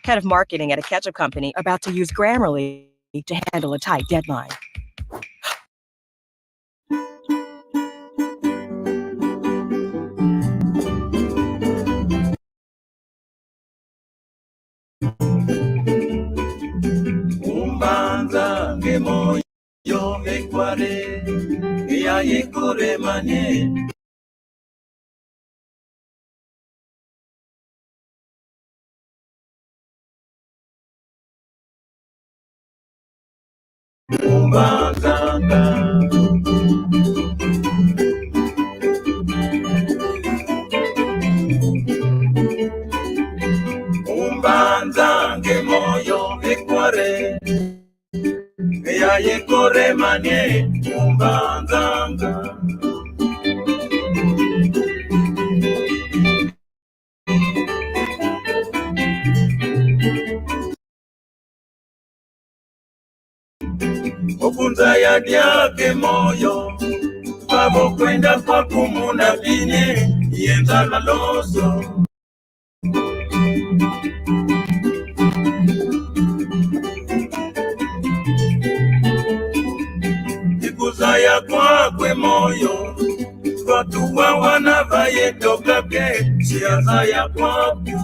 head of marketing at a ketchup company, about to use Grammarly to handle a tight deadline. Umbanza ngemoyo ekware yayekore manye Umbanzanga Umbanza ngemoyo ekware yayekore manye umbanzanga Okunza ya diake moyo Babo kwenda kwa kumuna bine Yenda la loso Ikuza ya kwa kwe moyo Watu wa wanavaye toka ke Siaza ya kwa ku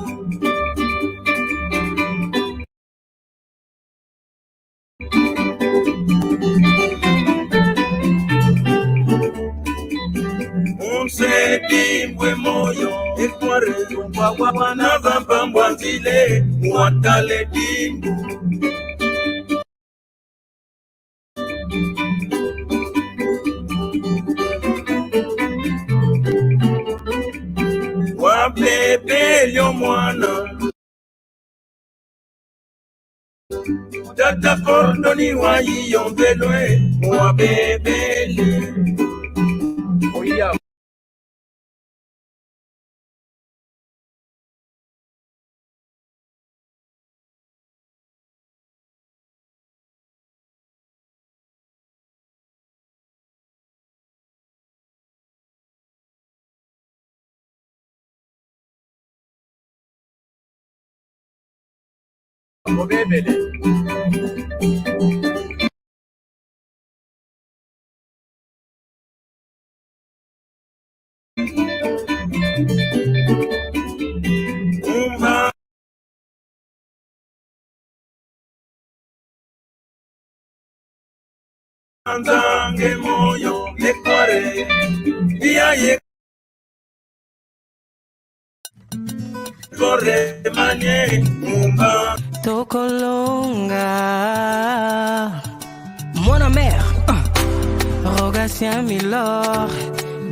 Dimbwe moyo ekware kwa wana vamba mbwanzile mwatale dimbu Wabebe yo mwana Tata kordoni wa yiyombelwe Wabebele Oya Wabebele Anzange moyo ekware Diaye Kore manye mumba Tokolonga Mona mère Rogatien Milor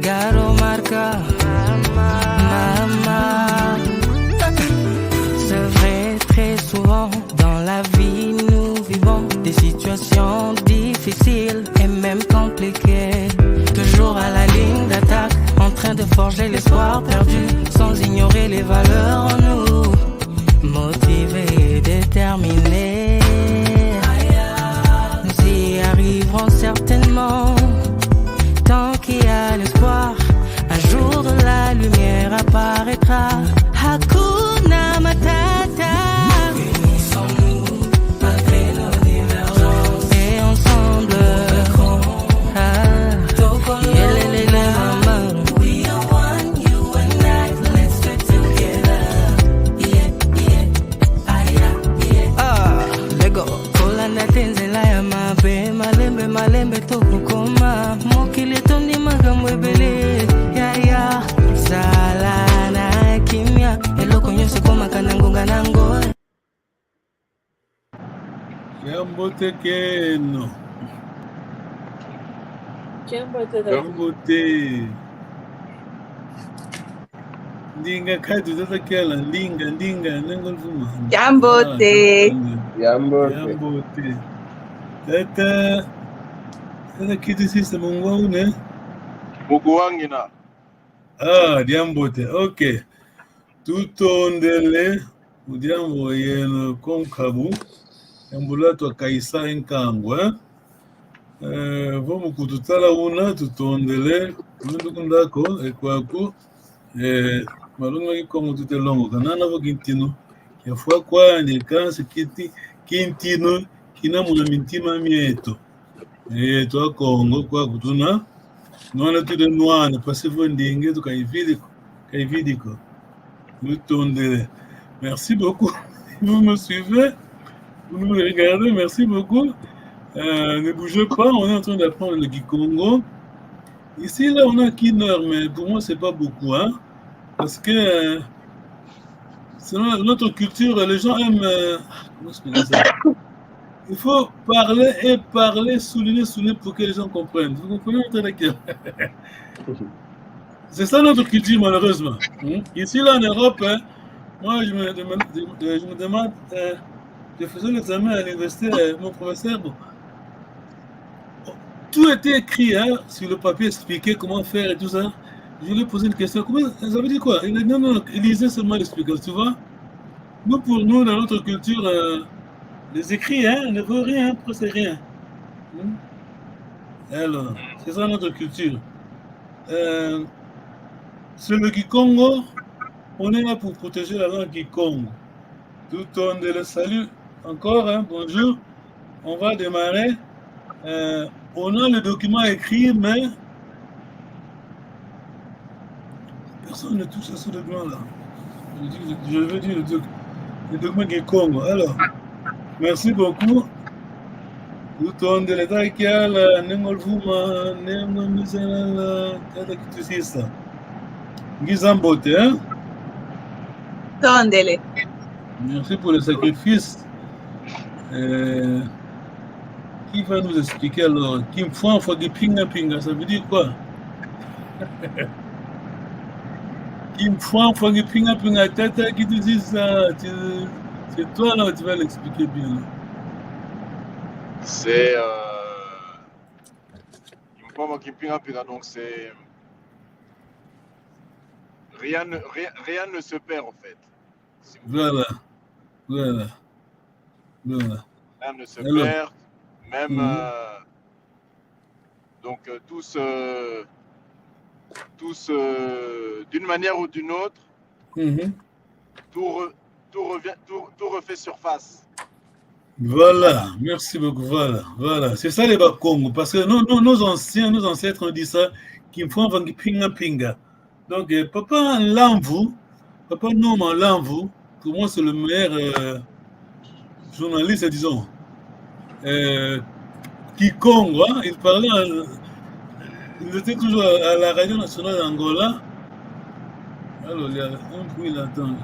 Garo Marca Mama C'est vrai, très souvent dans la vie nous vivons des situations difficiles et même compliquées. Toujours à la ligne d'attaque, en train de forger l'espoir perdu, sans ignorer les valeurs en nous. Motivés et déterminés, nous y arriverons certainement. Tant qu'il y a l'espoir, un jour de la lumière apparaîtra. Hakuna Matata. Unissons-nous malgré nos divergences. Et ensemble, we are one, you and I, let's stick together. Yeah, yeah, Lego, Kolanda tenzela ya mabe, malembe tokukoma. Mokile tondi magamwebele, ya, sala na kimya. Eloko nyose koma kanangonga nango. Jambote keno. Jambote. Ndinga kadu tata kela, ndinga, nango fuma. Jambote. Tata kitu sisi mungu wangu ne? Mungu wangu na. Jambote, okay. Tutondele, ujambo yeno konkabu. Yambula to kaisa enkangwa. Vamos kututala una tutondele mundu kundako ekwako malunga kikongo tutelongo kanana vokintino Il faut quoi, les cas, ce qui intime, qui n'a mon intima mieto. Et toi, Congo, quoi, Boutuna, non, on a tout de noir, ne passez vous dingue, tout Kaividico. Nous tournez. Merci beaucoup. Vous me suivez, vous me regardez, merci beaucoup. Ne bougez pas, on est en train d'apprendre le Kikongo. Ici, là, on a Kineur, mais pour moi, c'est pas beaucoup, hein, parce que selon notre culture, les gens aiment. Comment expliquer ça? Il faut parler et parler, souligner pour que les gens comprennent. Vous comprenez notre lecture? C'est ça notre culture, malheureusement. Ici, là, en Europe, hein, moi, je me demande, je faisais l'examen à l'université, mon professeur, bon, tout était écrit hein, sur le papier, expliqué comment faire et tout ça. Je lui ai posé une question, comment, ça veut dire quoi? Il a dit non, il lisait seulement l'explication, tu vois. Nous, pour nous, dans notre culture, les écrits hein, ne vaut rien, après c'est rien. Alors, c'est ça notre culture. Sur le Kikongo, on est là pour protéger la langue Kikongo. Tout le monde le salue encore, hein, bonjour. On va démarrer. On a le document écrit, mais personne ne touche à ce document-là. Je veux dire le document Kikongo. Alors, merci beaucoup. Tout le monde le takiala, Nengolfuma, Nemamisala, Katakitusista. Gizambote, hein? Tondele. Merci pour le sacrifice. Qui va nous expliquer alors? Kim Fouan Fagi Pinga Pinga, ça veut dire quoi? Kim Fouan Fagi Pinga Pinga, Tata qui te dit ça. C'est toi là, tu vas l'expliquer bien. C'est. Donc c'est. Rien ne se perd en fait. Voilà. Rien ne se perd. Même donc tous d'une manière ou d'une autre, tout refait surface. Voilà, merci beaucoup. Voilà. C'est ça les Bakongo, parce que nos ancêtres ont dit ça, qui me font pinga pinga. Donc papa Lamvu, papa Norman Lamvu, pour moi c'est le meilleur journaliste, disons. Kikongo, hein, il était toujours à la radio nationale d'Angola. Alors, il y a un bruit là-dedans. Je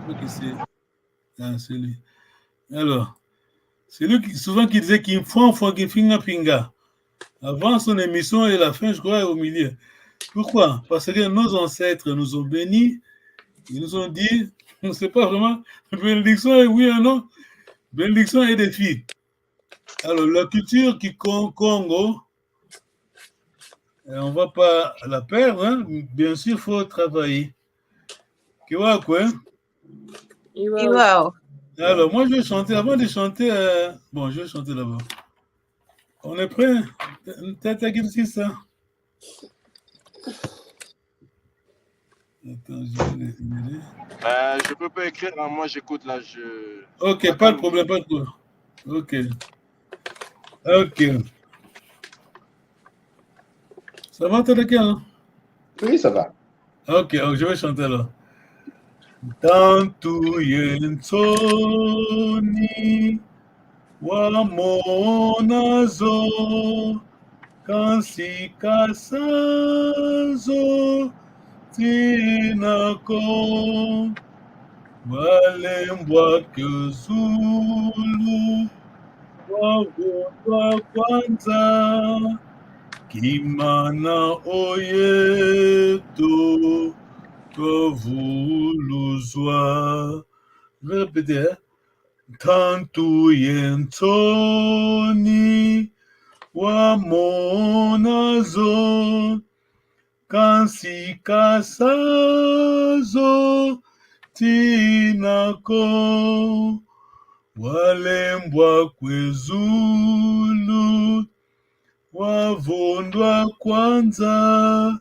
crois que c'est lui. Alors, c'est lui souvent qui disait qu'il faut finga pinga. Avant son émission et la fin, je crois, au milieu. Pourquoi? Parce que nos ancêtres nous ont bénis. Ils nous ont dit, on ne sait pas vraiment, bénédiction est oui ou non, bénédiction et défi. Alors, la culture Congo, on ne va pas la perdre, hein? Bien sûr, il faut travailler. Kiwa quoi? Iwao. Alors, moi, je vais chanter. Avant de chanter, bon, je vais chanter d'abord. On est prêt? T'as dit ça? Attends, je vais les... Je peux pas écrire, hein, moi j'écoute là. Ok, pas de problème, pas de problème. Ok. Ça va, t'as lequel? Hein? Oui, ça va. Ok, je vais chanter là. Tantu yensoni wamonazo kansi kasazo tinako walembwa kezulu wawuwa kwanza kimana oyeto kovuluzwa. Je vais répéter, hein? Tantu yentoni wamonazo kansi kasazo tinako walembwa kwezulu wavondwa kwanza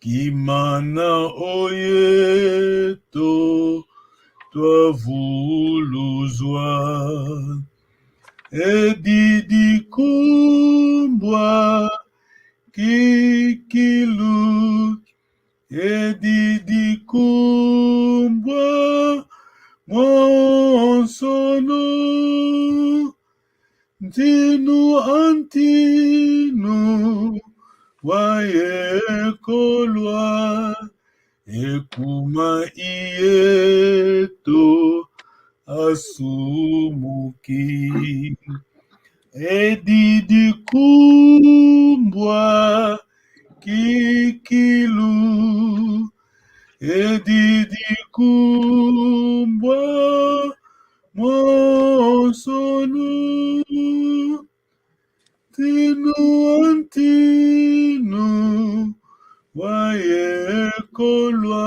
kimana oyeto twavuluzwa. Edidi kumbwa kikilu. Edidi kumbwa monsono. Ntinu antinu wayekolwa. Ekuma ieto asumuki. Edidi kumbwa kikilu. Edidi kumbwa monsono. Tinu antinu wayekolwa.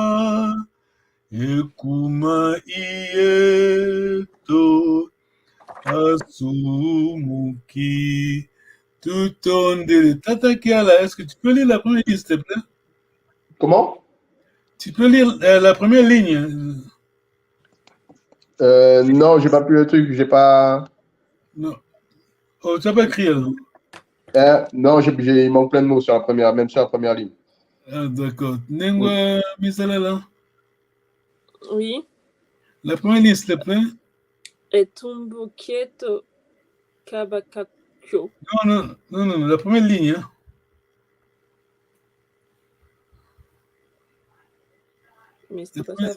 Ekuma ieto asumuki. Tout on de Tata Kiala, est-ce que tu peux lire la première ligne, s'il te plaît? Comment? Tu peux lire la première ligne? Non, j'ai pas pu le truc, j'ai pas. Non. Oh, tu n'as pas écrit alors? Non, il manque plein de mots sur la première, même sur la première ligne. Ah, d'accord. Nengwa Misalala, Oui. la première ligne, s'il te plaît? Etumbukieto kabakakyo. Non, la première ligne. Hein? Mais c'est pas ça.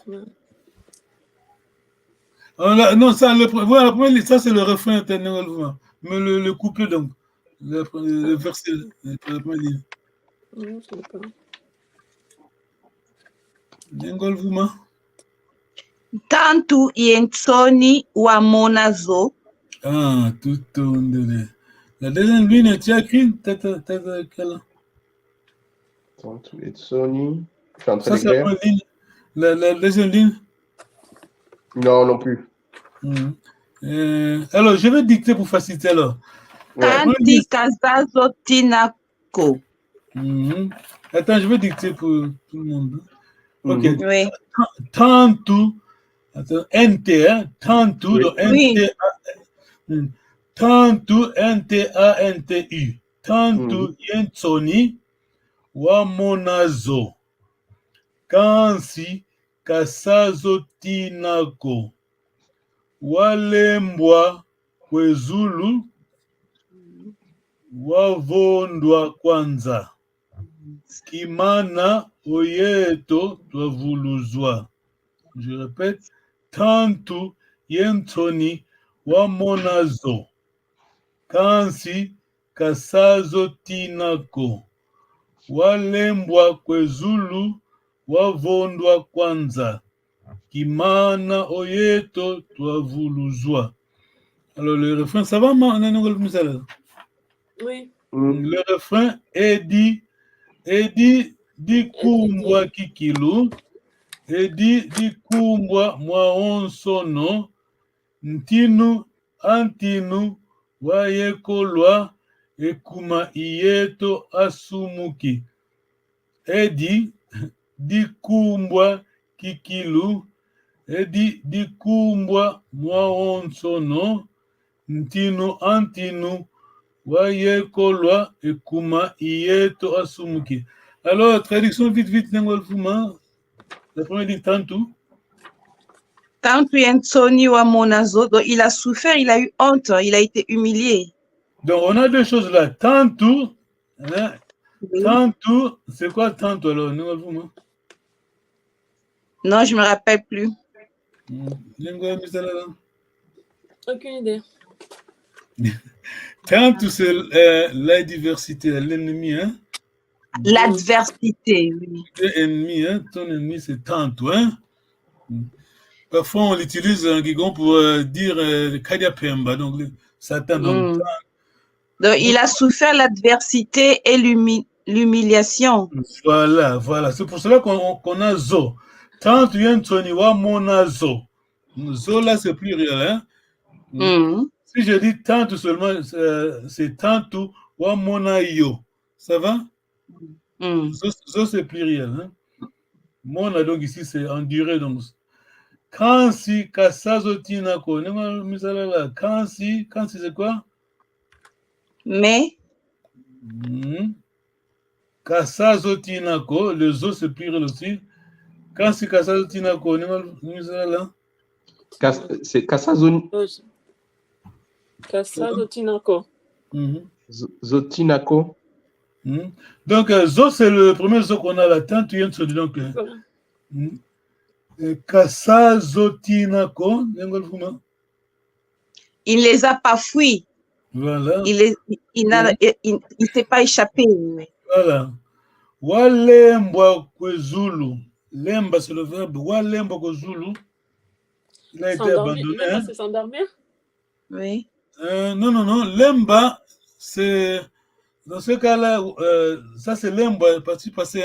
Oh, là, non, ça, voilà, la première ligne, ça c'est le refrain. Mais le couplet, donc, le verset, la première ligne. Non, je ne sais pas. Nengol Vuma. Tantu yensoni wa monazo. Ah, tout on de. La deuxième ligne, tu as écrit, Tata Kiala? Tantu Etsoni. Je suis en train Ça, c'est la d'écrire. première ligne. La deuxième ligne? Non, non plus. Alors, je vais dicter pour faciliter alors. Ouais. Tanti kazazo tinako. Attends, je vais dicter pour tout le monde. Ok. Oui. Tantu, attends, NT, hein? Tantu, Oui. donc Oui. Tantu, NTANTU. Tantu, Yensoni, Wamonazo. Kansi, Kasazo Tinako. Walembwa, Kwezulu, Wavondwa Kwanza. Kimana oyeto twavuluzwa. Je répète, Tantu Yentoni Wamonazo. Kansi Kasazo Tinako. Walembwa Kwezulu Wavondwa Kwanza. Kimana oyeto twavuluzwa. Alors le refrain, ça va, Oui. Le refrain est dit di kumbwa kikilu, di kumbwa mwaonsono, ntinu antinu wayekolwa, ekuma iyeto asumuki. Di kumbwa kikilu, di kumbwa mwaonsono, ntinu antinu wayekolwa ekuma iyeto asumuki. Alors, traduction vite, Nengol Fuma. La première dit Tantu. Tantu yensoni wa monazo. Donc, il a souffert, il a eu honte, il a été humilié. Donc, on a deux choses là. Tantu, hein? Oui. Tantu, c'est quoi Tantu alors, Nengol Fuma? Non, je ne me rappelle plus. Nengol Misalala. Aucune idée. Tantu, c'est la diversité, l'ennemi, hein? L'adversité, oui. Ennemi, hein? Ton ennemi, c'est Tantu, hein? Parfois, on l'utilise en Gigon pour dire Kadiapemba, donc Satan. Donc, Donc, il a souffert l'adversité et l'humiliation. Voilà. C'est pour cela qu'on a Zo. Tantu Yentoni wa mona Zo. Zo, là, c'est pluriel, hein? Si je dis Tantu seulement, c'est Tantu wa mona yo. Ça va? Zo, c'est pluriel, hein? Mona, donc ici, c'est enduré, donc. Kansi kasazotinako. Kansi c'est quoi? Mais, Kasazotinako, le zo c'est pluriel aussi. Kansi kasazotinako. C'est Kasazon Kasazotinako. Zotinako. Donc, zo c'est le premier zo qu'on a là. Tant tu viens de se dire donc. Kasazotinako. il ne les a pas fuis. Voilà. Il ne s'est pas échappé. Voilà. Walembwa kwezulu. Lemba, c'est le verbe. Walembwa kwezulu. Il a été abandonné. Lemba, c'est s'endormir? Oui. Non. Lemba, c'est... Dans ce cas-là, ça c'est lemba, participe passé.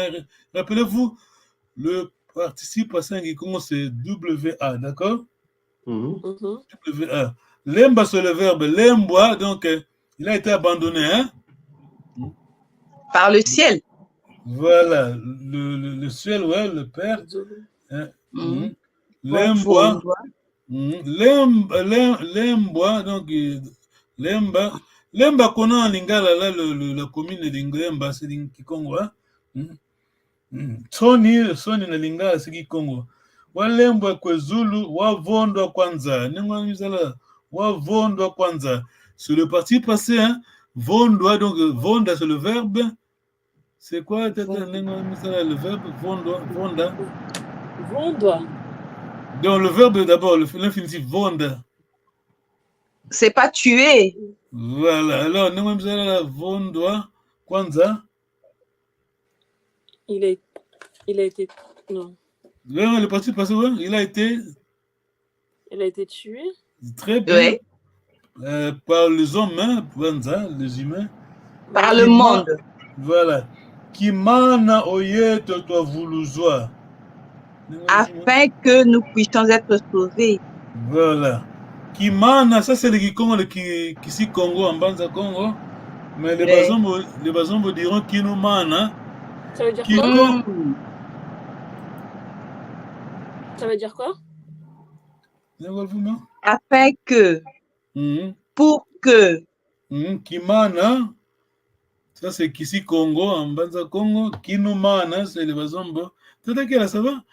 Rappelez-vous, le participe passé qui commence, c'est WA, d'accord? WA. Lemba, c'est le verbe. Lembwa, donc, il a été abandonné, hein? Par le ciel. Voilà, le ciel, ouais, le Père. Lembwa. Lembwa, donc, Lemba. Lemba qu'on a en Lingala, là, la commune de Lemba, c'est Kikongo. Soni na Lingala, c'est Kikongo. Wa Lemba kwezulu, wa vondo kwanza. Nengo misala, wa vondo kwanza. Sur le parti passé, hein, vondo, donc, vonda, c'est le verbe. C'est quoi le verbe vonda? Vonda. Donc le verbe d'abord, l'infinitif vonda. C'est pas tuer. Voilà. Alors, vonda, kwanza. Il a été. Non. Le parti passé, ouais, il a été tué. Très bien. Ouais. Par les hommes, hein, kwanza, les humains. Par le monde. Voilà. Kimana oyeto to vouluzwa. Afin que nous puissions être sauvés. Voilà. Kimana, ça c'est le Kikongo, le Kisi-Congo, en Banza Congo. Mais les Bazombo diront Kinumana. Ça veut dire quoi? Ça veut dire quoi? Afin que. Pour que. Kimana. Ça, c'est Kisi-Congo, en Banza Congo. Kinumana, c'est les Bazombo. T'as dit ça va?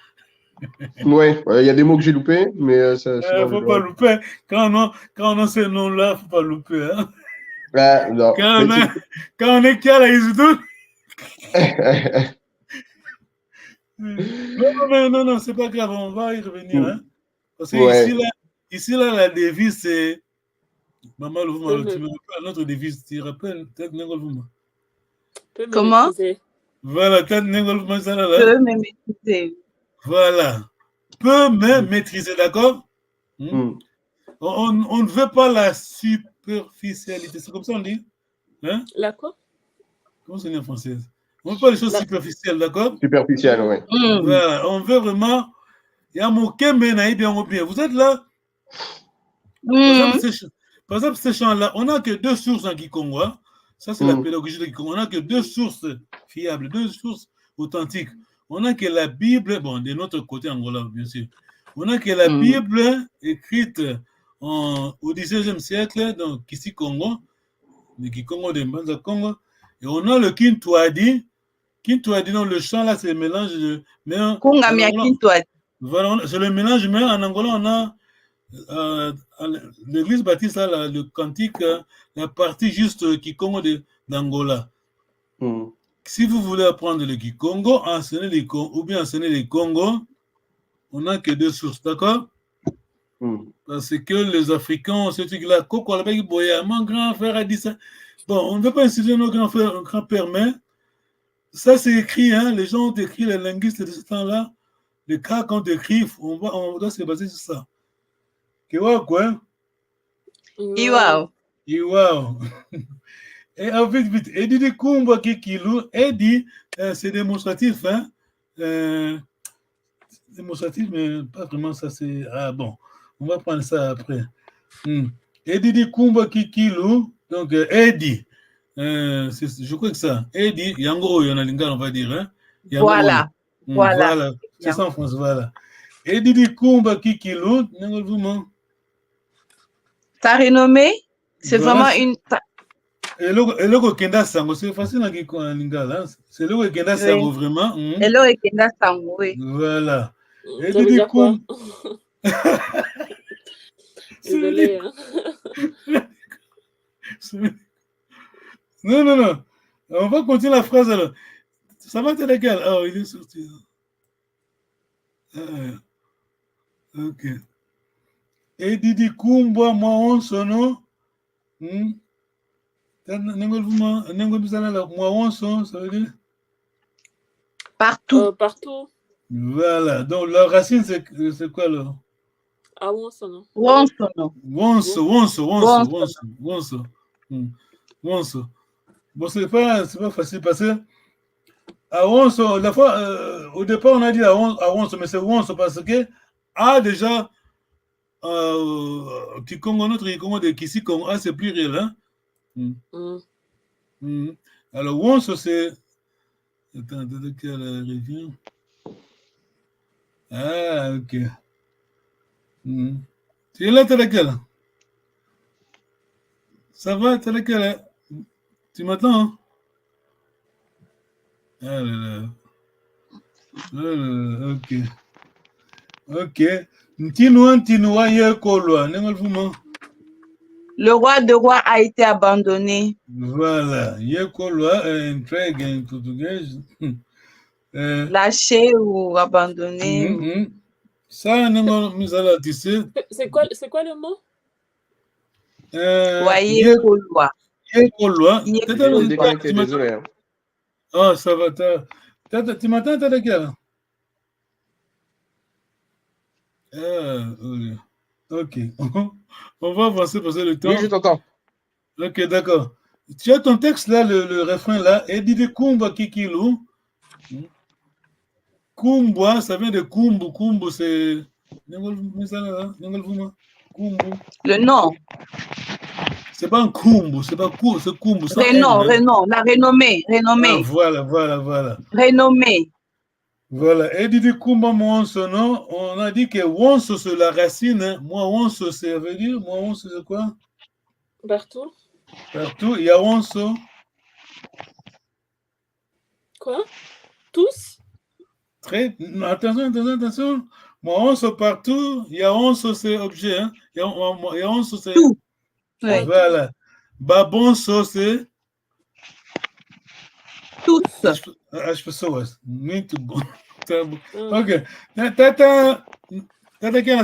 Ouais, il y a des mots que j'ai loupés, mais ça. Faut pas louper. Quand on a ces noms-là, faut pas louper. Hein? Non. Quand on est qui à la Isdou? Non, c'est pas grave, on va y revenir. Hein? Parce que ici, la devise, c'est. Maman, tu me rappelles notre devise, tu te rappelles? Comment? Voilà, peut me maîtriser. Voilà. Peut me maîtriser, d'accord? On ne veut pas la superficialité. C'est comme ça on dit? Hein? La quoi? Comment c'est dit en français? On ne veut pas les choses superficielles, d'accord? Superficielles, oui. Voilà. On veut vraiment. Il y a mon Kembe bien. Vous êtes là? Par exemple, ces chants-là, on n'a que deux sources en Kikongo. Hein? Ça, c'est la pédagogie de Kikongo. On n'a que deux sources fiables, deux sources authentiques. On n'a que la Bible, bon, de notre côté Angola, bien sûr. On n'a que la Bible écrite au XVIe siècle, donc ici Congo, le Kikongo de Mbanza Congo. Et on a le Kintouadi. Kintouadi, donc le chant là, c'est le mélange de. Voilà, c'est le mélange, mais en Angola, on a l'église baptiste, là, le cantique, la partie juste Kikongo d'Angola. Si vous voulez apprendre le Kikongo, ou bien enseigner les Congo, on n'a que deux sources, d'accord? Parce que les Africains, ce truc-là, mon grand frère a dit ça. Bon, on ne veut pas insulter nos grands frères, nos grands-pères, mais ça c'est écrit, hein, les gens ont écrit, les linguistes de ce temps-là, les cas qu'on écrit, on doit se baser sur ça. Quoi? Iwao. Et vite. Et dit Kumba Kikilu, et dit, c'est démonstratif, hein? Démonstratif, mais pas vraiment ça, c'est. Ah bon, on va prendre ça après. Et dit Kumba Kikilu, donc, Edi. Je crois que ça. Edi, Yango, on va dire, hein? Voilà. C'est ça en France, voilà. Edidi Kumba Kikilu, Nengol Vuma. Ta renommée, c'est Voilà, vraiment c'est- une. Et le Kenda Sango, c'est facile à Lingala. C'est le Kenda Sango Oui. vraiment. Hello Ekenda Sango, oui. Voilà. Ça veut Edidi dire quoi? Kumba. Désolé. Hein. Non, non, non. On va continuer la phrase alors. Ça va être légal. Ah, il est sorti. Ah, ok. Edidi Kumba, moi, on sono. Moi, on son, ça veut dire. Partout. Partout. Voilà. Donc, la racine, c'est quoi là? Ah bon, ça non. Wonsono. Wonso. Bon, c'est pas facile parce que à Wonso, la fois, au départ, on a dit à Wonso, mais c'est Wonso parce que A déjà, Kikongo, notre Kikongo de Kisikongo, A c'est pluriel, hein? Alors, Wonso, c'est. Attends, de quelle revient? Ah, ok. Tu es là, t'es laquelle? Ça va, t'es laquelle? Tu m'attends? Hein? Ah là là. Ok. Ok. Ntinua Yekolwa. Le roi de roi a été abandonné. Voilà. Yekolwa, un trait en portugais. Lâché ou abandonné. Ça, Misala, tu sais. C'est quoi le mot? Yekolwa. On est déconnecté, désolé. Hein. Ah, ça va. Tu m'attends, t'as laquelle? Ok. On va avancer parce que le temps. Oui, je t'entends. Ok, d'accord. Tu as ton texte là, le refrain là. Edidi Kumba Kikilu. Kumbwa, ça vient de Kumbu. Kumbu, c'est. Le nom. C'est pas un Kumbu, c'est pas Kumbu, c'est Kumbu. Renom, la renommée. Ah, voilà. Renommée. Voilà. Edidi Kumba Mwonsono, on a dit que Wonso c'est la racine. Hein. Moi, Wonso, ça veut dire. Moi, Wonso, c'est quoi? Partout. Partout. Il y a Wonso. Quoi? Tous? Attention. Moi, Wonso partout. Il y a Wonso, c'est objet. Hein. Il y a Wonso, c'est. Tout. Oui. Voilà. Babonso, c'est. Tous. Je peux savoir. Ok. Tata,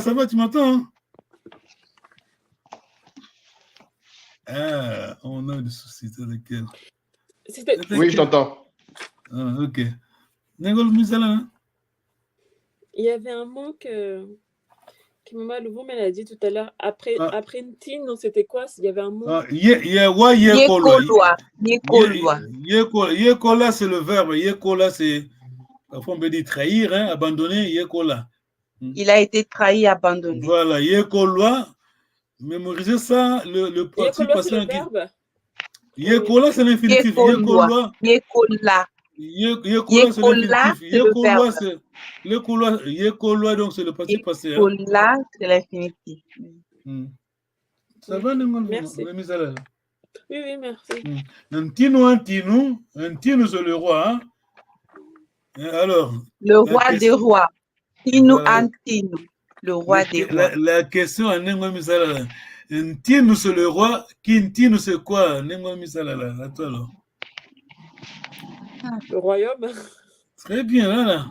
ça va, tu m'entends? Hein? Ah, on a des soucis. Oui, je t'entends. Ah, ok. Nengol Misala. Hein? Il y avait un mot que Maman Louvou m'a dit tout à l'heure. Après Ntino, c'était quoi? Il y avait un mot. Yekola, c'est le verbe. Yekola, c'est. Parfois, on peut dire trahir, hein, abandonner. Yekola. Il a été trahi, abandonné. Voilà. Yekola. Mémorisez ça, le participe passé. C'est le verbe. Yekola, c'est l'infinitif. Yekola. Yekola, c'est l'infinitif. Yekola, donc c'est le participe passé. Yekola, c'est l'infinitif. Ça va, merci. Oui, merci. Ntino, c'est le roi. Hein? Alors, le roi des rois. Tinu Antinu, le roi des rois. La question à Nengo Misala. Ntino, c'est le roi. Kintino, c'est quoi? Nengo Misala, à toi, là. Le royaume. Très bien, là.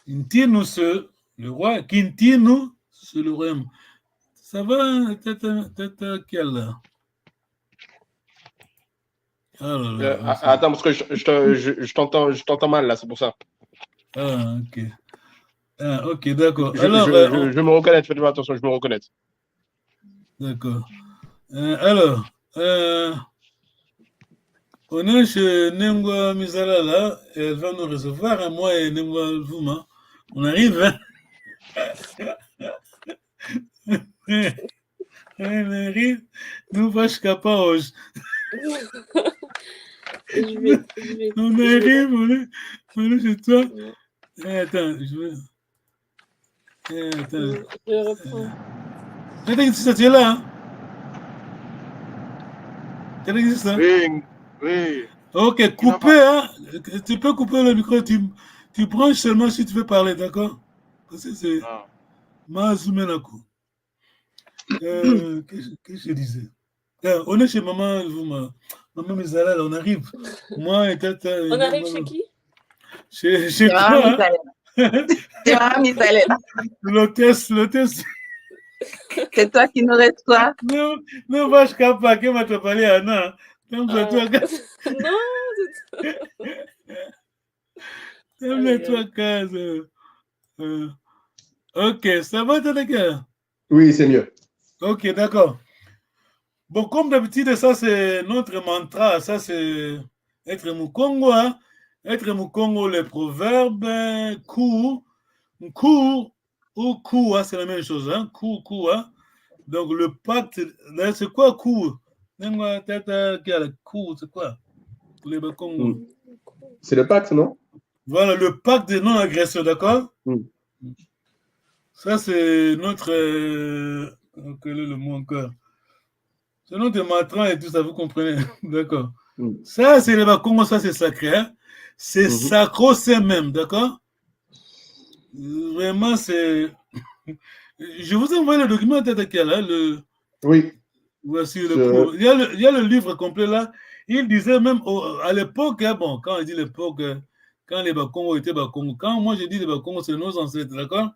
Ntino, c'est le roi. Kintino, c'est le royaume. Ça va, tata, quelle là? Attends, parce que je t'entends mal, là, c'est pour ça. Ah, ok. Ah, ok, d'accord. Alors, je me reconnais, faites-moi attention, je me reconnais. D'accord. Alors, on est chez Nengwa Misala là, elle va nous recevoir, hein, moi et Nengwa Vuma. On arrive, hein? On arrive, nous va jusqu'à Paoge. On arrive, on est chez toi. Attends, je vais. Attends. Je reprends. Tu es là, hein? Tu existes, hein? Oui, oui. Ok, couper, hein? Tu peux couper le micro, tu branches seulement si tu veux parler, d'accord? Parce que c'est... Qu'est-ce que je disais? On est chez maman, maman Mizala, on arrive. Moi et tata. On arrive chez qui? Chez toi, hein? C'est maman Mizala. L'hôtesse. C'est toi qui nous reçois. Non, va je capable que m'a te parler à Anna. Non, c'est toi. Non, c'est toi. Case. Ok, ça va, Tanaka? Oui, c'est mieux. Ok, d'accord. Bon, comme d'habitude, ça c'est notre mantra, ça c'est être Mukongo, hein? Être Mukongo, les proverbes, court ou court, hein, c'est la même chose, hein? Court, hein? Donc le pacte, c'est quoi court? C'est quoi? Pour les Congo. C'est le pacte, non? Voilà, le pacte de non-agression, d'accord? Ça c'est notre... quel est le mot encore? C'est notre matran et tout ça, vous comprenez? D'accord. Ça, c'est les Congo, ça c'est sacré. Hein? C'est sacro-saint même, d'accord? Vraiment, c'est... Je vous envoie le document là, Oui. Voici le cours. Il y a le livre complet là. Il disait même à l'époque, hein, bon, quand on dit l'époque, quand les Bakongo étaient Bakongo, quand moi je dis les Bakongo, c'est nos ancêtres, d'accord?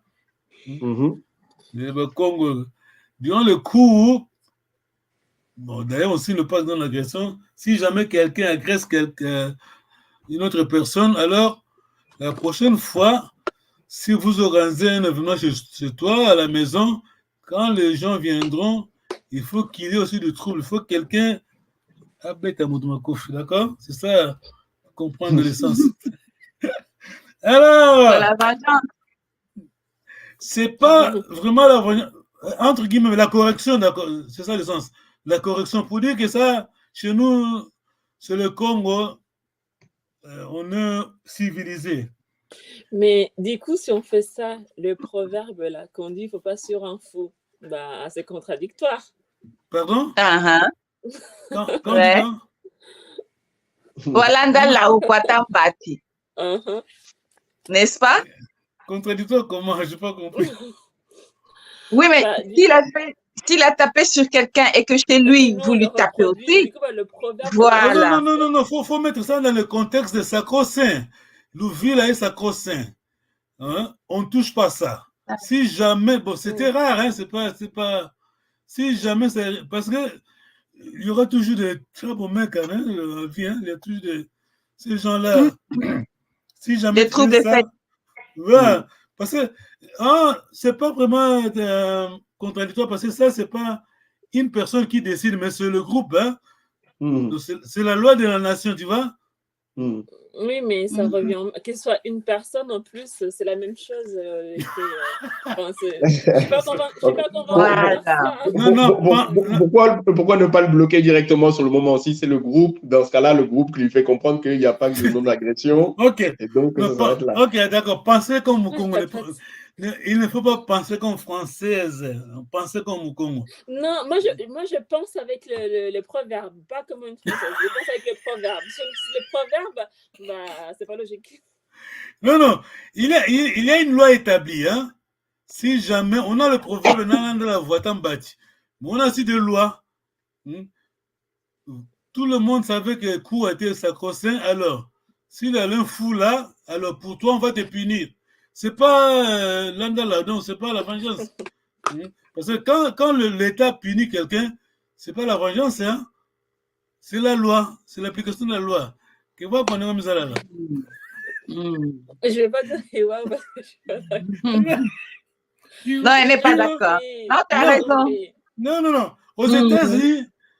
Les Bakongo, durant le cours, bon, d'ailleurs aussi le pacte dans l'agression, si jamais quelqu'un agresse une autre personne, alors la prochaine fois, si vous organisez un événement chez toi, à la maison, quand les gens viendront, il faut qu'il y ait aussi du trouble. Il faut que quelqu'un abête à Moudoumakouf, d'accord? C'est ça, comprendre l'essence. Alors, c'est pas vraiment la vengeance, entre guillemets, la correction, c'est ça l'essence. La correction, pour dire que ça, chez nous, c'est le Congo, on est civilisé. Mais du coup, si on fait ça, le proverbe là, qu'on dit il ne faut pas sur un fou, bah, c'est contradictoire. Pardon? Quand ouais. Walanda la Ukwata Mbati. N'est-ce pas? Contradictoire comment? Je n'ai pas compris. Oui, mais s'il a tapé sur quelqu'un et que chez lui, vous lui tapez aussi. Voilà. Non, faut mettre ça dans le contexte de sacro-saint. L'ouville est sacro-saint. Hein? On ne touche pas ça. Si jamais, bon, c'était rare, hein, c'est pas, si jamais, parce que il y aura toujours des très bons mecs, hein, il y a toujours ces gens-là. Si jamais des troubles de fête. Ouais, parce que c'est pas vraiment contradictoire, parce que ça, c'est pas une personne qui décide, mais c'est le groupe. Hein. C'est la loi de la nation, tu vois. Oui, mais ça revient, que ce soit une personne en plus, c'est la même chose. Je ne suis pas convaincue. Pourquoi ne pas le bloquer directement sur le moment aussi? C'est le groupe, dans ce cas-là, le groupe qui lui fait comprendre qu'il n'y a pas de non-agression. Ok. Et donc, ça s'arrête là. Ok, d'accord. Pensez comme Mukongo. Il ne faut pas penser comme française. Pensez comme Mukongo. Non, moi je pense avec le proverbe, pas comme une française. Je pense avec le proverbe. Le proverbe, bah, c'est pas logique. Non. Il y a une loi établie. Hein? Si jamais on a le proverbe de la voiture bâtie, mais on a aussi des lois. Tout le monde savait que le coup a été sacro-saint. Alors, s'il y a un fou là, alors pour toi, on va te punir. C'est pas l'andala, c'est pas la vengeance. Parce que quand l'État punit quelqu'un, c'est pas la vengeance, hein? C'est la loi, c'est l'application de la loi. Que va qu'on est mis à là. Je vais pas dire waouh parce que je suis pas d'accord. Non, elle n'est pas d'accord. Non, tu as raison. Non.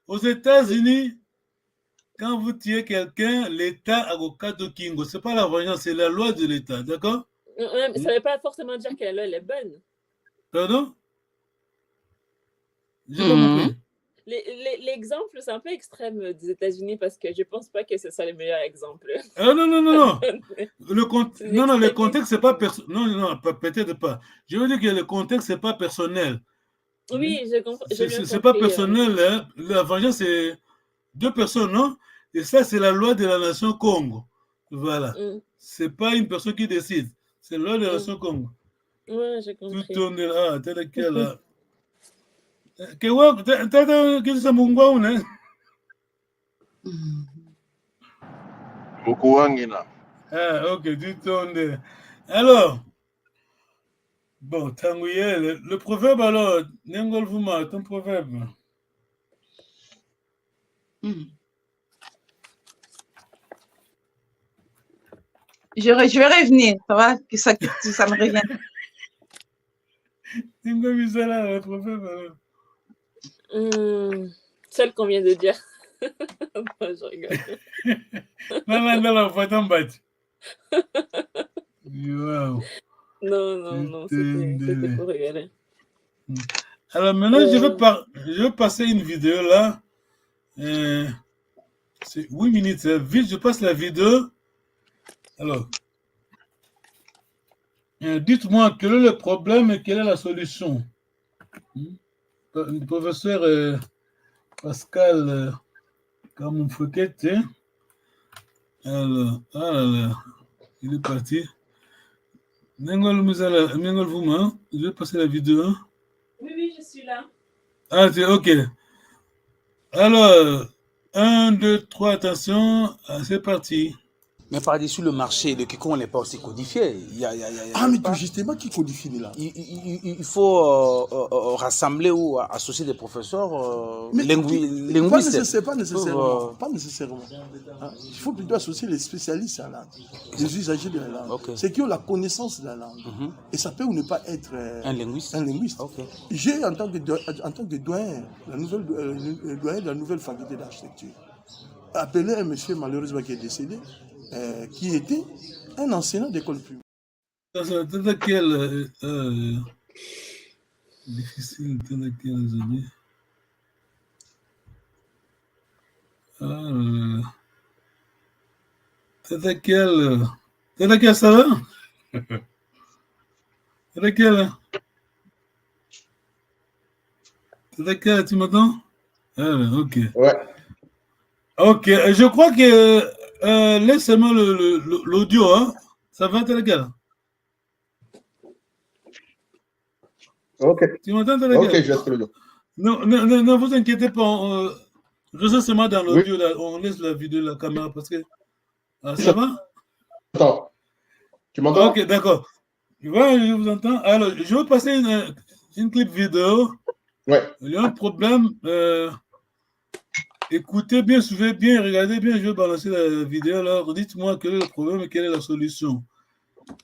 Aux États-Unis, quand vous tuez quelqu'un, l'État a au cas de Kingo. C'est pas la vengeance, c'est la loi de l'État, d'accord? Ça ne veut pas forcément dire qu'elle est bonne. Pardon? J'ai pas compris. L'exemple, c'est un peu extrême des États-Unis parce que je pense pas que ce soit le meilleur exemple. Non. Le contexte, c'est pas personnel. Non, peut-être pas. Je veux dire que le contexte, c'est pas personnel. Oui, je comprends. C'est pas personnel. Hein. La vengeance, c'est 2 personnes, non? Et ça, c'est la loi de la nation Congo. Voilà. C'est pas une personne qui décide. C'est la loi de la nation Congo. Ouais, j'ai compris. Tout tourne là, t'as lequel là? Qu'est-ce que Mungwa ou non? Mukuwangina. Ah, ok, du tourne. Alors, bon, Tanguye, le proverbe alors, Nengol Vuma, ton proverbe. Je vais revenir, ça va, que ça me revient. Nengol Vizala, le proverbe alors. Celle qu'on vient de dire. Non, je rigole. Non, faut t'en battre. Wow. Non, c'était pour rigoler. Alors maintenant, je vais passer une vidéo là. C'est 8 minutes. Vite, je passe la vidéo. Alors, dites-moi quel est le problème et quelle est la solution. Le professeur Pascal Kamoufouquet, alors, il est parti. Nengol Vouma, je vais passer la vidéo. Oui, je suis là. Ah, c'est ok. Alors, 1, 2, 3, attention, c'est parti. Mais par-dessus le marché, le Kikongo n'est pas aussi codifié. Mais tout justement, qui codifie là? Il faut rassembler ou associer des professeurs linguistes. Pas nécessairement. Il faut plutôt associer les spécialistes à la langue, les usagers de la langue, ceux qui ont la connaissance de la langue. Et ça peut ou ne pas être un linguiste. J'ai, en tant que doyen, doyen de la nouvelle faculté d'architecture, appelé un monsieur malheureusement qui est décédé, qui était un enseignant d'école primaire. C'est laquelle difficile, c'est laquelle les amis? C'est laquelle ça va? C'est laquelle? C'est laquelle, tu m'entends? Ok. Ouais. Ok, je crois que laisse-moi l'audio, hein. Ça va, t'es lequel? Ok. Tu m'entends, t'es lequel? Ok, je laisse l'audio. Ne vous inquiétez pas, restez seulement dans l'audio, oui. On laisse la vidéo, la caméra, parce que... ça va? Attends. Tu m'entends? Ok, d'accord. Ouais, je vous entends. Alors, je vais passer une clip vidéo. Ouais. Il y a un problème. Écoutez bien, suivez bien, regardez bien, je vais balancer la vidéo. Alors, dites-moi quel est le problème et quelle est la solution.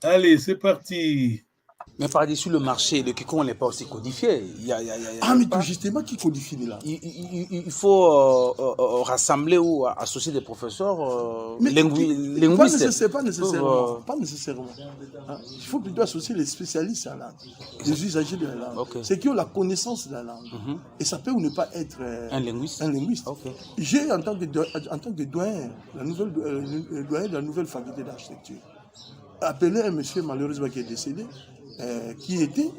Allez, c'est parti. Mais par-dessus le marché, le Kikongo n'est pas aussi codifié. Mais tout justement, qui codifie là? Il faut rassembler ou associer des professeurs linguistes. Pas nécessairement. Il faut plutôt associer les spécialistes à la langue, les usagers de la langue, ceux qui ont la connaissance de la langue. Et ça peut ou ne pas être un linguiste. J'ai, en tant que doyen, doyen de la nouvelle faculté d'architecture, appelé un monsieur malheureusement qui est décédé, qui était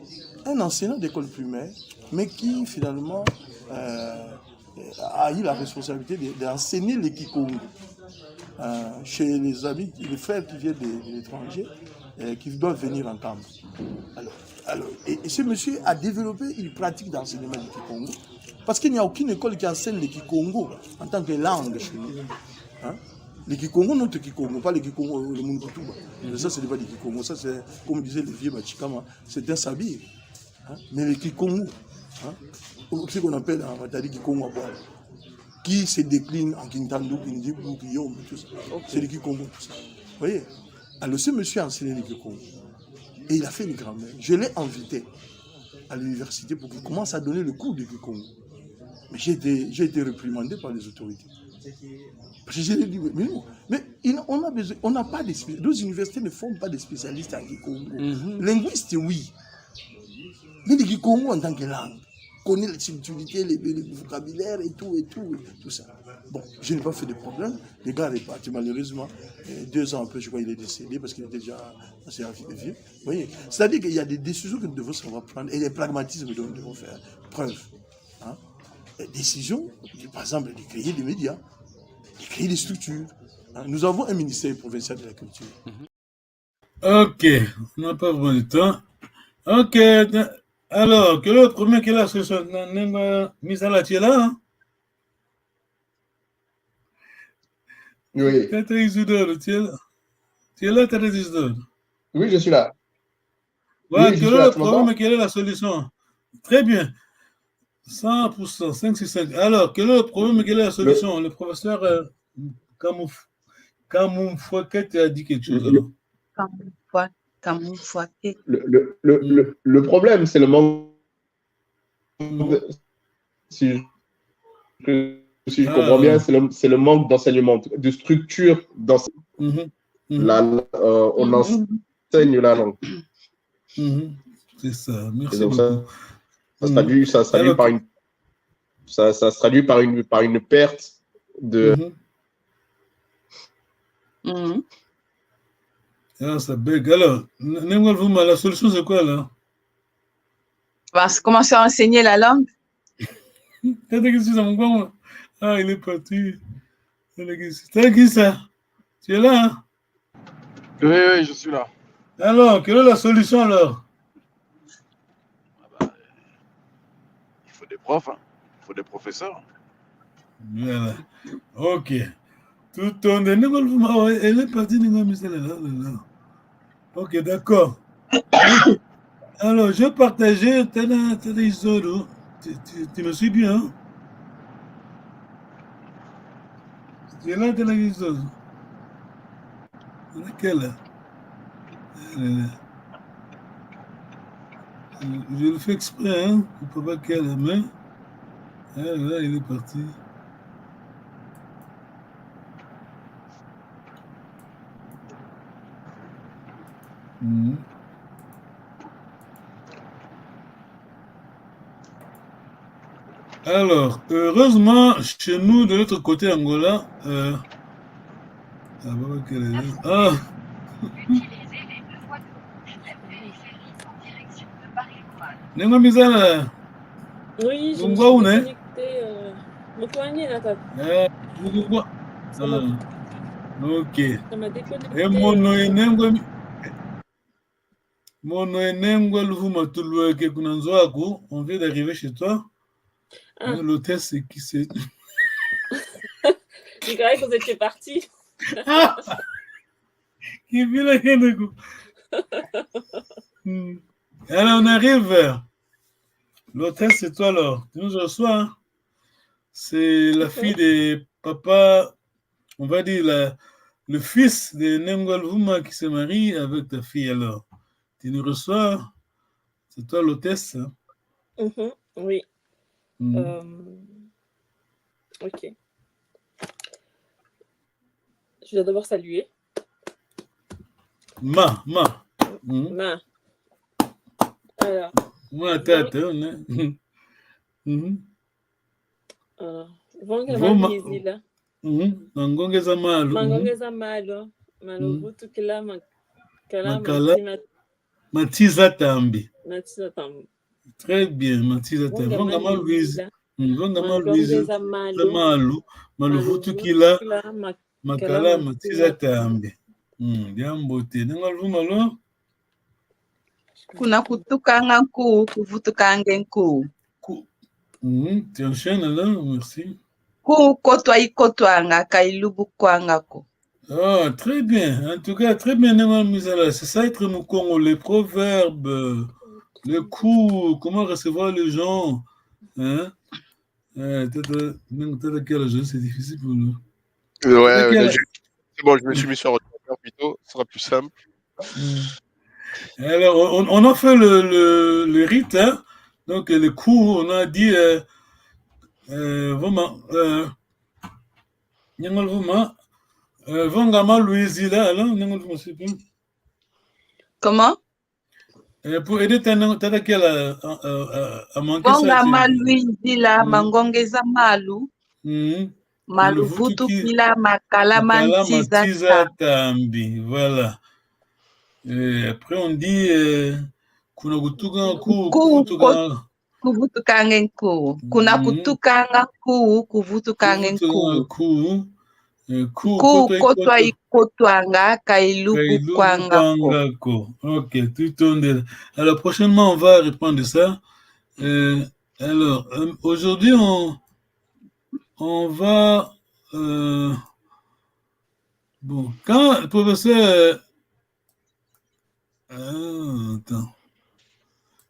un enseignant d'école primaire, mais qui finalement a eu la responsabilité d'enseigner les Kikongo chez les amis, les frères qui viennent de l'étranger, qui doivent venir en camp. Alors, et ce monsieur a développé une pratique d'enseignement du Kikongo, parce qu'il n'y a aucune école qui enseigne le Kikongo en tant que langue chez nous. Les Kikongo, notre Kikongo, pas les Kikongo, le Mungutuba. Ça, ce n'est pas des Kikongo. Ça, c'est, comme disait le vieux Machikama, c'est un sabir. Mais les Kikongo, ce qu'on appelle en Matari Kikongo, qui se décline en Kintandu, Kindibu, Kiyom, tout ça. C'est les Kikongo, tout ça. Vous voyez? Alors, ce monsieur a enseigné les Kikongo. Et il a fait une grammaire. Je l'ai invité à l'université pour qu'il commence à donner le cours de Kikongo. Mais j'ai été réprimandé par les autorités. Parce que je lui ai dit, mais non, mais on n'a pas de spécialistes. Nos universités ne forment pas de spécialistes en Kikongo. Linguistes, oui. Mais le Kikongo en tant que langue. connaît les subtilités, les vocabulaires et tout ça. Bon, je n'ai pas fait de problème. Le gars est parti malheureusement. 2 ans après, je crois qu'il est décédé parce qu'il était déjà assez vieux. Vous voyez, c'est-à-dire qu'il y a des décisions que nous devons savoir prendre et des pragmatismes dont nous devons faire preuve. Hein? Les décisions, par exemple, de créer des médias, de créer des structures. Hein? Nous avons un ministère provincial de la culture. Ok, on n'a pas vraiment de temps. Ok, alors, quel est le premier qui est là? C'est mise à la tiela, hein? Oui. Tata Isidore, tu es là, Tata Isidore? Oui, je suis là. Ouais, Oui, quel est le problème et quelle est la solution? Très bien. 100%, 5 sur 5. Alors, quel est le problème et quelle est la solution? Le professeur Kamoufouaket a dit quelque chose. Le problème, c'est le manque. Si je comprends bien, c'est le manque d'enseignement, de structure d'enseignement. On enseigne la langue. C'est ça, merci donc beaucoup. Ça se traduit par une perte de. Ah, ça bug. Alors, la solution, c'est quoi là? On va commencer à enseigner la langue. Ah, il est parti. C'est qui ça? Tu es là, hein? Oui, je suis là. Alors, quelle est la solution alors? Il faut des profs, hein. Il faut des professeurs. Voilà. Ok. Tout ton elle est partie là. Ok, d'accord. Alors, je partageais tu me suis bien, hein? Tu es là, Isoro. Laquelle? Je le fais exprès, hein, pour pas qu'elle la main. Ah, là, il est parti. Alors, heureusement, chez nous, de l'autre côté Angola, Nengo Mizana. Oui, je me suis connectée. Ok. Ça m'a déconnecté. Et on vient d'arriver chez toi. L'hôtel, c'est qui c'est? Je croyais que vous étiez parti. Alors, on arrive. L'hôtel, c'est toi, alors. Tu nous reçois. Hein? C'est la fille de papa, on va dire le fils de Nengol Vuma qui se marie avec ta fille, alors. Tu nous reçois. C'est toi l'hôtesse. Hein? Oui. Ok. Je dois d'abord saluer. Ma. Alors. Ma tête, Vongeza Mangongeza malo. Malubutu kila makala Matiza Tambi. Matiza Tambi. Très bien, Matiza Tambi. Vongama Louise. Vongama Louise. Malu. Malubutu kila makala Matiza Tambi. Jambo te. Nengalvuma lo. Kuna kutukanga nkuu, kuvutukanga nkuu. Tu enchaînes là, merci. Kotwa ikotwanga kailubu kwangako. Ah, très bien. En tout cas, très bien, Misala. C'est ça être mon Congo, les proverbes, le coup, comment recevoir les gens. Hein? Peut-être quel âge, c'est difficile pour nous. Ouais, c'est bon, je me suis mis sur ordinateur plutôt, ce sera plus simple. Alors, on a fait le rite, hein? Donc le coup, on a dit vraiment, Vongama Louise là, alors, comment? Pour aider Tata Kiel à manquer ça. Bonga malu izila mangongeza malu. Malu vutu kila makala mantiza tambi. Voilà. Et après on dit kuna kutuka kuvutukanga nkuu. Kuna kutukanga kuu kuvutukanga nkuu. Kotwa ikotwanga kailuku kwangako. Ok, tout on. Alors prochainement on va répondre ça. Alors aujourd'hui on va bon, quand le professeur attends.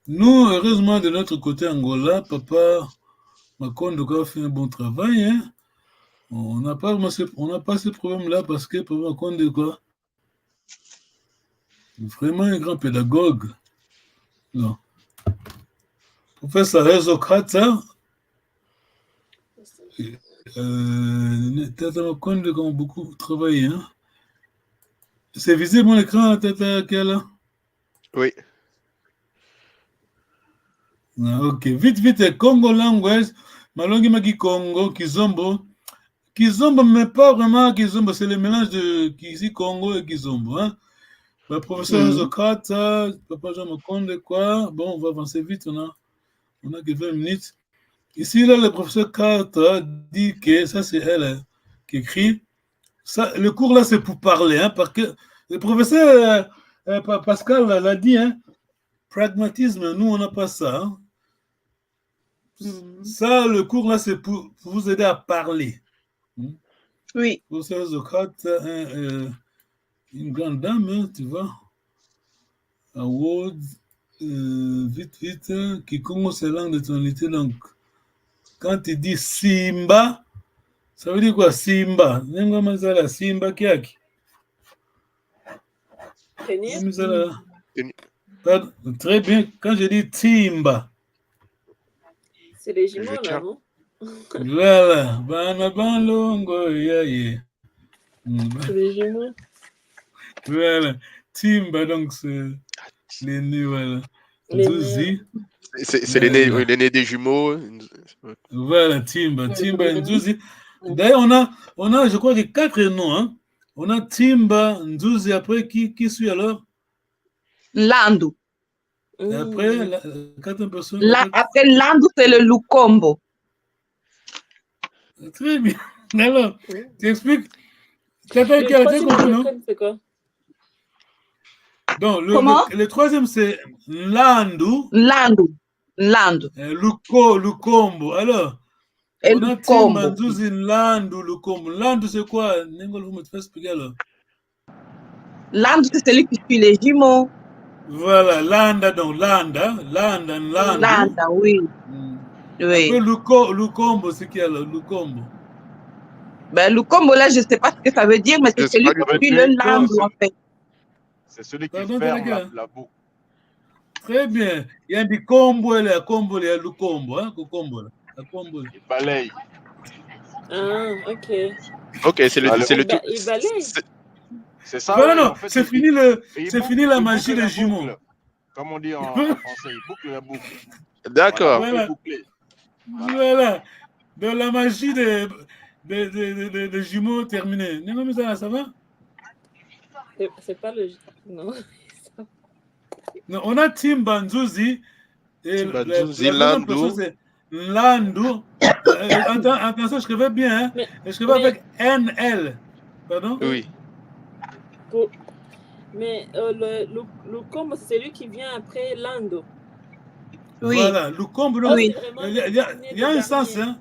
Nous, heureusement, de notre côté Angola, Papa Makondo a fait un bon travail. Hein? On n'a pas ce problème-là parce que Papa Makondo quoi, vraiment un grand pédagogue. Non. Professeur Rezokrata, Tata Makondo a beaucoup travaillé. Hein? C'est visible mon écran, Tata Kiala? Oui. Ok, vite, Congo language, malongi maki Congo, Kizombo. Kizombo, mais pas vraiment Kizombo, c'est le mélange de Kizi, Congo et Kizombo. Hein? Le professeur Zokrata, Papa Jean Makonde, quoi. Bon, on va avancer vite, on a que 20 minutes. Ici, là, le professeur Carta dit que ça, c'est elle qui écrit. Ça, le cours là, c'est pour parler, hein, parce que le professeur Pascal l'a dit, hein, pragmatisme, nous, on n'a pas ça. Hein. Ça, le cours là, c'est pour vous aider à parler. Oui. Professeur Zokrate, une grande dame, hein, tu vois. Award, vite, qui commence la langue de tonalité. Donc, quand tu dis Simba, ça veut dire quoi, Simba? Simba Kiaki. Très bien, quand je dis Timba. C'est les jumeaux, là, non? Voilà. C'est les jumeaux. Voilà. Timba, donc c'est l'aîné, voilà. Nzuzi. C'est l'aîné des jumeaux. Voilà, Timba et Nzuzi. D'ailleurs, on a, je crois, 4 noms. Hein. On a Timba, Nzuzi, après, qui suit alors? Landu. Et après, la 4 personnes. Après Landu, c'est le Lukombo. Très bien. Alors, tu expliques? C'est quoi? Donc, le troisième, c'est Landu. Lukombo. Alors, on a Timba, Nzuzi, Landu, Lukombo. Landu, c'est quoi? Vous me faites expliquer alors. Landu, c'est celui qui suit les jumeaux. Voilà, Landa, donc Landa, oui. Oui. Après, Lukombo, c'est qui alors? Lukombo. Ben, Lukombo, là, je ne sais pas ce que ça veut dire, mais c'est celui qui suit le Landu, en fait. C'est celui qui ferme la boucle. Très bien. Il y a des combos, il y a Kombo, il y a Lukombo, hein, Kombo, là. Il balaye. Ah, ok. Ok, c'est le tout. Il balaye. C'est ça. Non, en fait, c'est fini la magie des jumeaux. Comme on dit en français, il boucle la boucle. D'accord. Voilà. Donc la magie des jumeaux terminée. Ça va? C'est pas le... Non. Non, on a Timba, Nzuzi. Landu. C'est Landu. Attention, je écrivais bien. Hein? Je écrivais avec NL. Pardon? Oui. Mais le combo, c'est celui qui vient après Lando. Oui. Voilà, le combo, oui. Il y a un sens. Hein?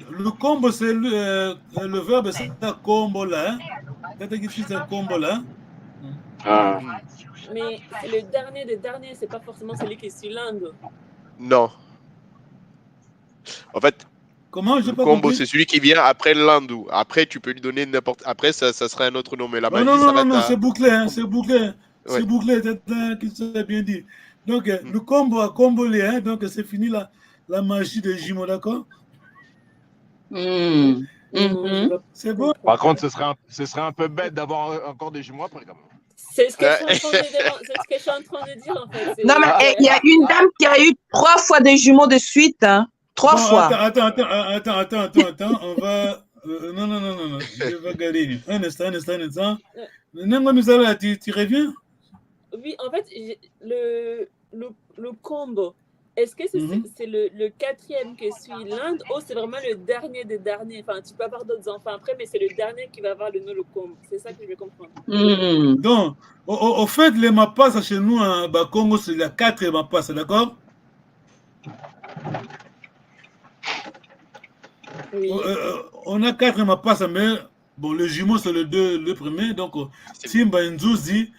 Le combo, c'est le verbe, c'est un combo là. Hein? C'est un combo là. Ah. Mais le dernier des derniers, c'est pas forcément celui qui suit Lando. Non. En fait, comment je le combo, c'est celui qui vient après Landu. Après, tu peux lui donner n'importe. Après, ça serait un autre nom. Mais la magie, non, c'est bouclé. Hein, c'est bouclé. Ouais. C'est bouclé, c'est bien dit. Donc, le combo a combolé. Hein, donc, c'est fini la magie des jumeaux, d'accord? C'est bon. Par contre, ce serait un peu bête d'avoir encore des jumeaux après, quand même. C'est ce que je suis en train de dire en fait. Non, mais il y a une dame qui a eu 3 fois des jumeaux de suite. Hein. 3 fois. Attends. On va. Non. Je vais regarder. Un instant. Nengo Misala, tu reviens? Oui, en fait, le combo, est-ce que c'est le 4e que suit l'Inde ou c'est vraiment le dernier des derniers? Enfin, tu peux avoir d'autres enfants après, mais c'est le dernier qui va avoir le nom, le combo. C'est ça que je veux comprendre. Donc, au fait, les Mapas chez nous, à Congo, c'est la 4e Mapas, d'accord? Oui. On a 4 Mapas, mais bon, le jumeau, c'est le premier. Donc, Timba Nzuzi.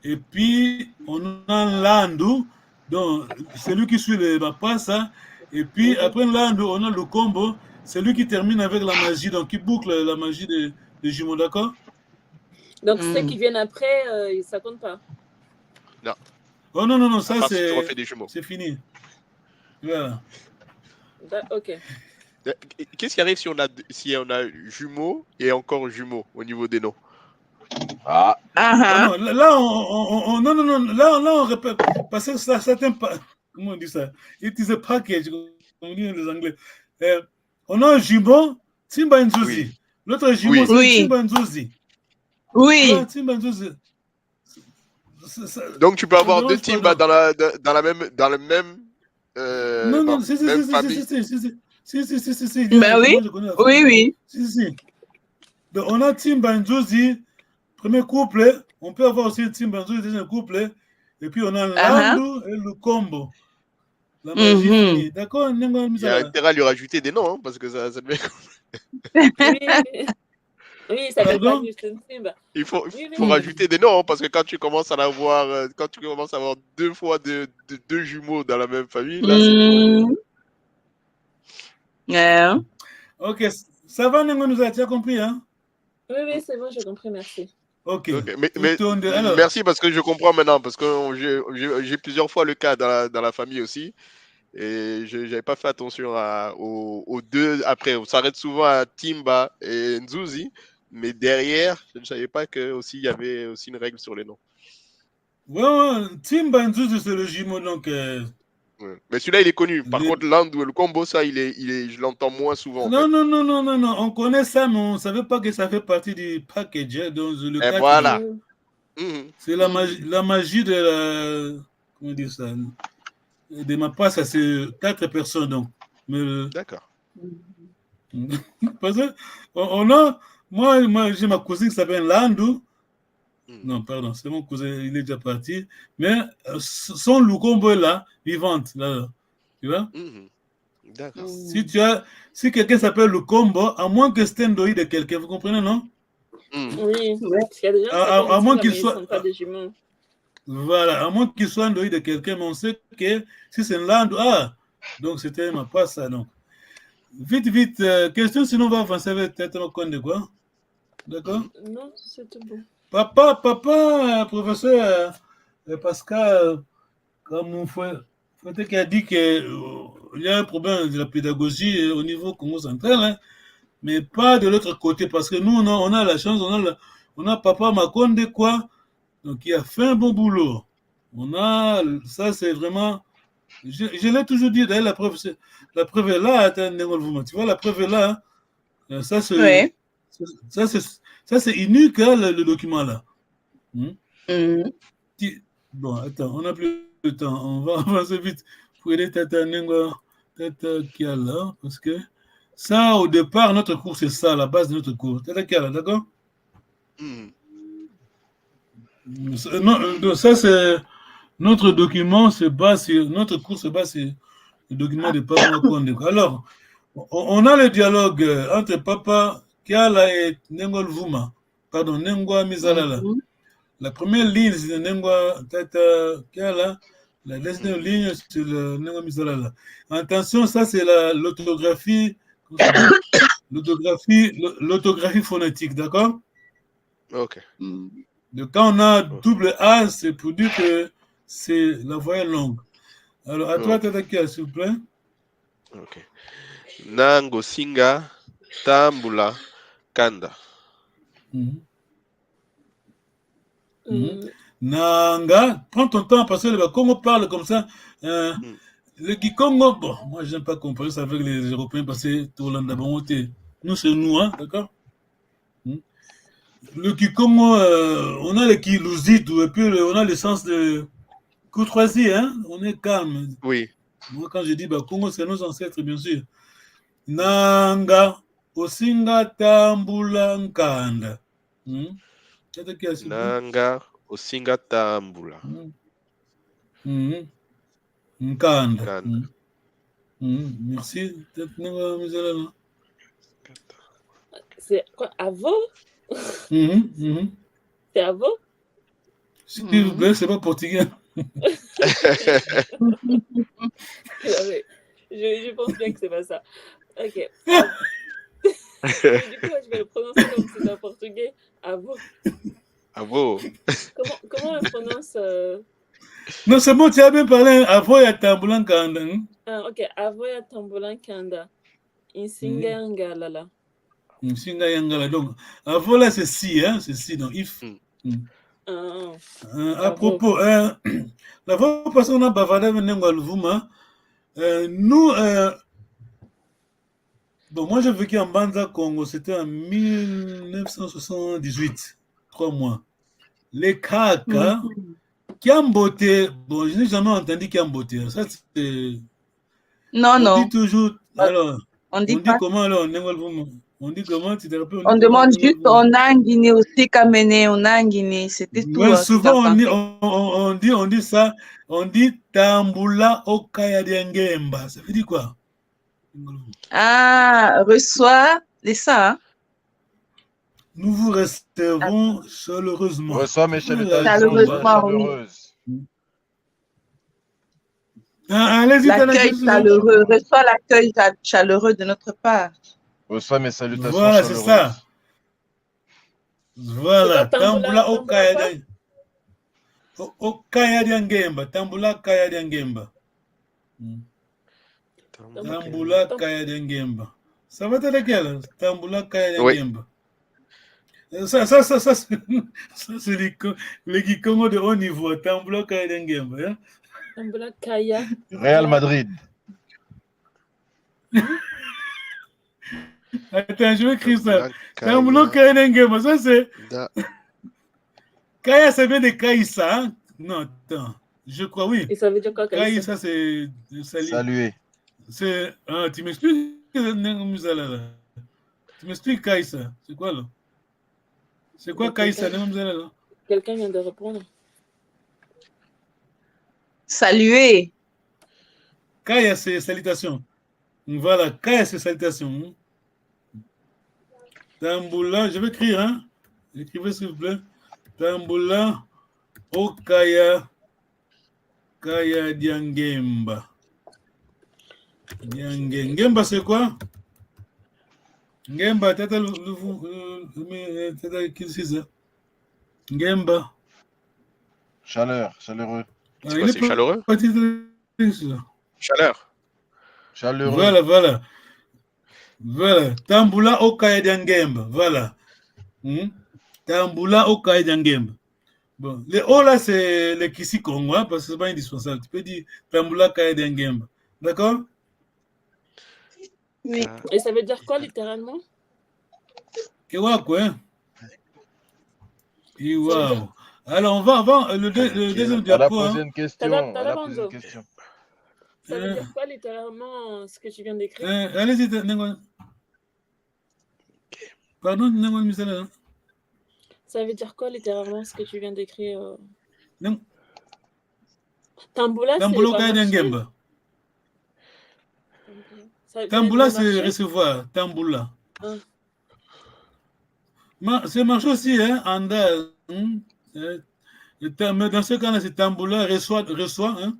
Et puis, on a Landu. Donc, c'est lui qui suit les Mapas. Et puis, après Landu, on a le combo. C'est lui qui termine avec la magie, donc qui boucle la magie des jumeaux, d'accord? Donc, ceux qui viennent après, ça compte pas? Non. Oh non, ça c'est fini. Voilà. Ok. Qu'est-ce qui arrive si on a jumeaux et encore jumeaux au niveau des noms? Non, là, on répète. Parce que ça t'aime pas. Comment on dit ça? It is a package, comme on dit les Anglais. On a un jumeau, Timba Nzuzi. Oui. L'autre jumeau, c'est Timba Nzuzi. Oui. Timba Nzuzi. Donc tu peux avoir deux Timba dans le même non, si. Ben oui. Si. Donc, on a Timba Nzuzi, premier couple. On peut avoir aussi Timba Nzuzi, deuxième couple. Et puis on a Landu et le combo. La magie finie. D'accord? Il y a intérêt à lui rajouter des noms, hein, parce que ça devient. Oui, ça fait pas juste Timba. Il faut rajouter des noms, hein, parce que quand tu commences à avoir, deux fois deux jumeaux dans la même famille, là, c'est. Ok, ça va, Nengo, tu as compris, hein? Oui, c'est bon, j'ai compris, merci. Ok. Mais merci parce que je comprends maintenant, parce que j'ai plusieurs fois le cas dans la famille aussi, et je n'avais pas fait attention aux deux après. On s'arrête souvent à Timba et Nzuzi, mais derrière, je ne savais pas qu'il y avait aussi une règle sur les noms. Ouais, Timba Nzuzi, c'est le jumeau, donc. Mais celui-là, il est connu. Par contre, Landu, le combo, ça, je l'entends moins souvent. Non, on connaît ça, mais on ne savait pas que ça fait partie du package. Hein, dans le et voilà. C'est la magie de la. Comment dire ça? De ma part, ça c'est 4 personnes, donc. D'accord. Parce que on a. Moi j'ai ma cousine qui s'appelle Landu. Non, pardon, c'est mon cousin, il est déjà parti. Mais son Lukombo est là, vivante, là. Tu vois? D'accord. Si quelqu'un s'appelle Lukombo, à moins que c'est un deuil de quelqu'un, vous comprenez, non? Oui, parce qu'il y a des gens à moins qu'il soit. Sont pas des jumeaux. Voilà, à moins qu'il soit un deuil de quelqu'un, mais on sait que si c'est un Landu, donc c'était ma passe, ça, donc. Vite, question, sinon on va avancer avec peut-être un compte de quoi? D'accord? Non, c'est tout bon. Papa, professeur Pascal, comme on fait qui a dit qu'il y a un problème de la pédagogie au niveau Congo central, hein, mais pas de l'autre côté, parce que nous, on a la chance, on a Papa Makonde, quoi, donc il a fait un bon boulot. Ça c'est vraiment, je l'ai toujours dit, d'ailleurs, la preuve est là, attends, tu vois, la preuve est là, hein, ça c'est unique, hein, le document là. Bon, attends, on n'a plus de temps. On va avancer vite pour aider Tata Nengo, Tata Kiala, parce que ça, au départ, notre cours, c'est ça, la base de notre cours. Tata Kiala, d'accord? Non, ça, c'est notre document, notre cours se base sur le document de Papa Makonde. Alors, on a le dialogue entre Papa Kiala et Nengo Vuma. Pardon, Nengo Mizalala. La première ligne, c'est Nengwa Tata Kiala. La deuxième ligne, c'est le Nengwa Mizalala. Attention, ça, c'est l'orthographie phonétique, d'accord? Ok. Donc, quand on a double A, c'est pour dire que c'est la voyelle longue. Alors, à toi, Tata Kiala, s'il vous plaît. Ok. Nango Singa, Tambula, Kanda. Nanga, prends ton temps parce que le Congo parle comme ça. Le Kikongo, bon, moi je n'aime pas comparer ça avec les Européens parce que tout le monde nous c'est nous, hein, d'accord? Le Kikongo, on a le Kilouzitou et puis on a le sens de courtoisie, hein? On est calme. Oui. Moi quand je dis Congo, c'est nos ancêtres, bien sûr. Nanga, Osinga Tambula Nkanda. Nanga, Osinga Tambula. Nkanda. Merci. C'est quoi, Avo? C'est Avo? S'il vous plaît, c'est pas portugais. Je pense bien que c'est pas ça. Ok. Du coup, je vais le prononcer comme si c'était en portugais. Avo. Avo. Comment on prononce Non, c'est bon, tu as bien parlé. Avoya Tambulan Kanda. Ah, ok. Avoya Tambulan Kanda. Insinga Yangalala. Insinga Yangala. Donc, Avo là, c'est si, hein? C'est si, donc if. À propos, la fois passée, on a bavardé avec Nengalvuma. Nous, bon, moi j'ai vécu en Banza Congo, c'était en 1978, 3 mois. Les Kaka, Kiambote, bon, je n'ai jamais entendu Kiambote. Ça, c'est. Non, on non. dit toujours. Alors, on dit comment alors, Nengalvuma? On dit comment, tu te rappelles? On demande juste, on a un Guinée aussi, Kamene, on a un Guinée, c'était tout. Ouais, souvent on dit ça, on dit Tambula Okaya Diengemba. Ça veut dire quoi? Ah, reçoit, c'est ça. Hein? Nous vous recevons chaleureusement. Reçois mes salutations chaleureuses. L'accueil chaleureux, reçoit l'accueil chaleureux de notre part. Reçois mes salutations voilà, chaleureuses. C'est ça. Voilà, Tambula Okaya Diengemba. Tambula Okaya Diengemba. Tambula Okaya Diengemba. Ça va être lequel? Tambula Okaya Diengemba. Ça c'est les Kikongo de haut niveau. Tambula Okaya Diengemba. Tambula Kaya. Real Madrid. Attends, je vais écrire ça. Tambula Okaya Diengemba. Ça c'est. Kaya, ça vient de Kaïsa. Hein? Non, attends. Je crois, oui. Et ça veut dire quoi, Kaïsa, c'est saluer. C'est. Ah, tu m'expliques? Tu m'expliques Kaïsa? C'est quoi là? C'est quoi Kaïsa? Quelqu'un vient de répondre. Saluer. Kaya, c'est salutation. Voilà, Kaya, c'est salutation. Tambula, je vais écrire, hein? Écrivez s'il vous plaît. Tambula Okaya Kaya Diengemba. Ngemba, c'est quoi? Ngemba, tata Ngemba. Chaleur, chaleureux. C'est quoi, c'est chaleureux? Chaleur. Chaleureux. Voilà. Tambula Okaya Diengemba. Voilà. Tambula Okaya Diengemba. Bon, les O là, c'est les Kissi Congo, hein, parce que c'est pas indispensable. Tu peux dire Tambula Okaya Diengemba. D'accord? Oui. Et ça veut dire quoi littéralement? Kewa quoi? Wow. Alors on va le deuxième diapo. Elle a posé une question. Ça veut dire quoi littéralement ce que tu viens d'écrire? Allez-y, pardon, Misala. Ça veut dire quoi littéralement ce que tu viens d'écrire? Non. Tambula, Okaya Diengemba. Tambula, c'est recevoir. Tambula. C'est marché aussi, hein, Anda. Mais dans ce cas-là, c'est Tambula, reçoit, hein.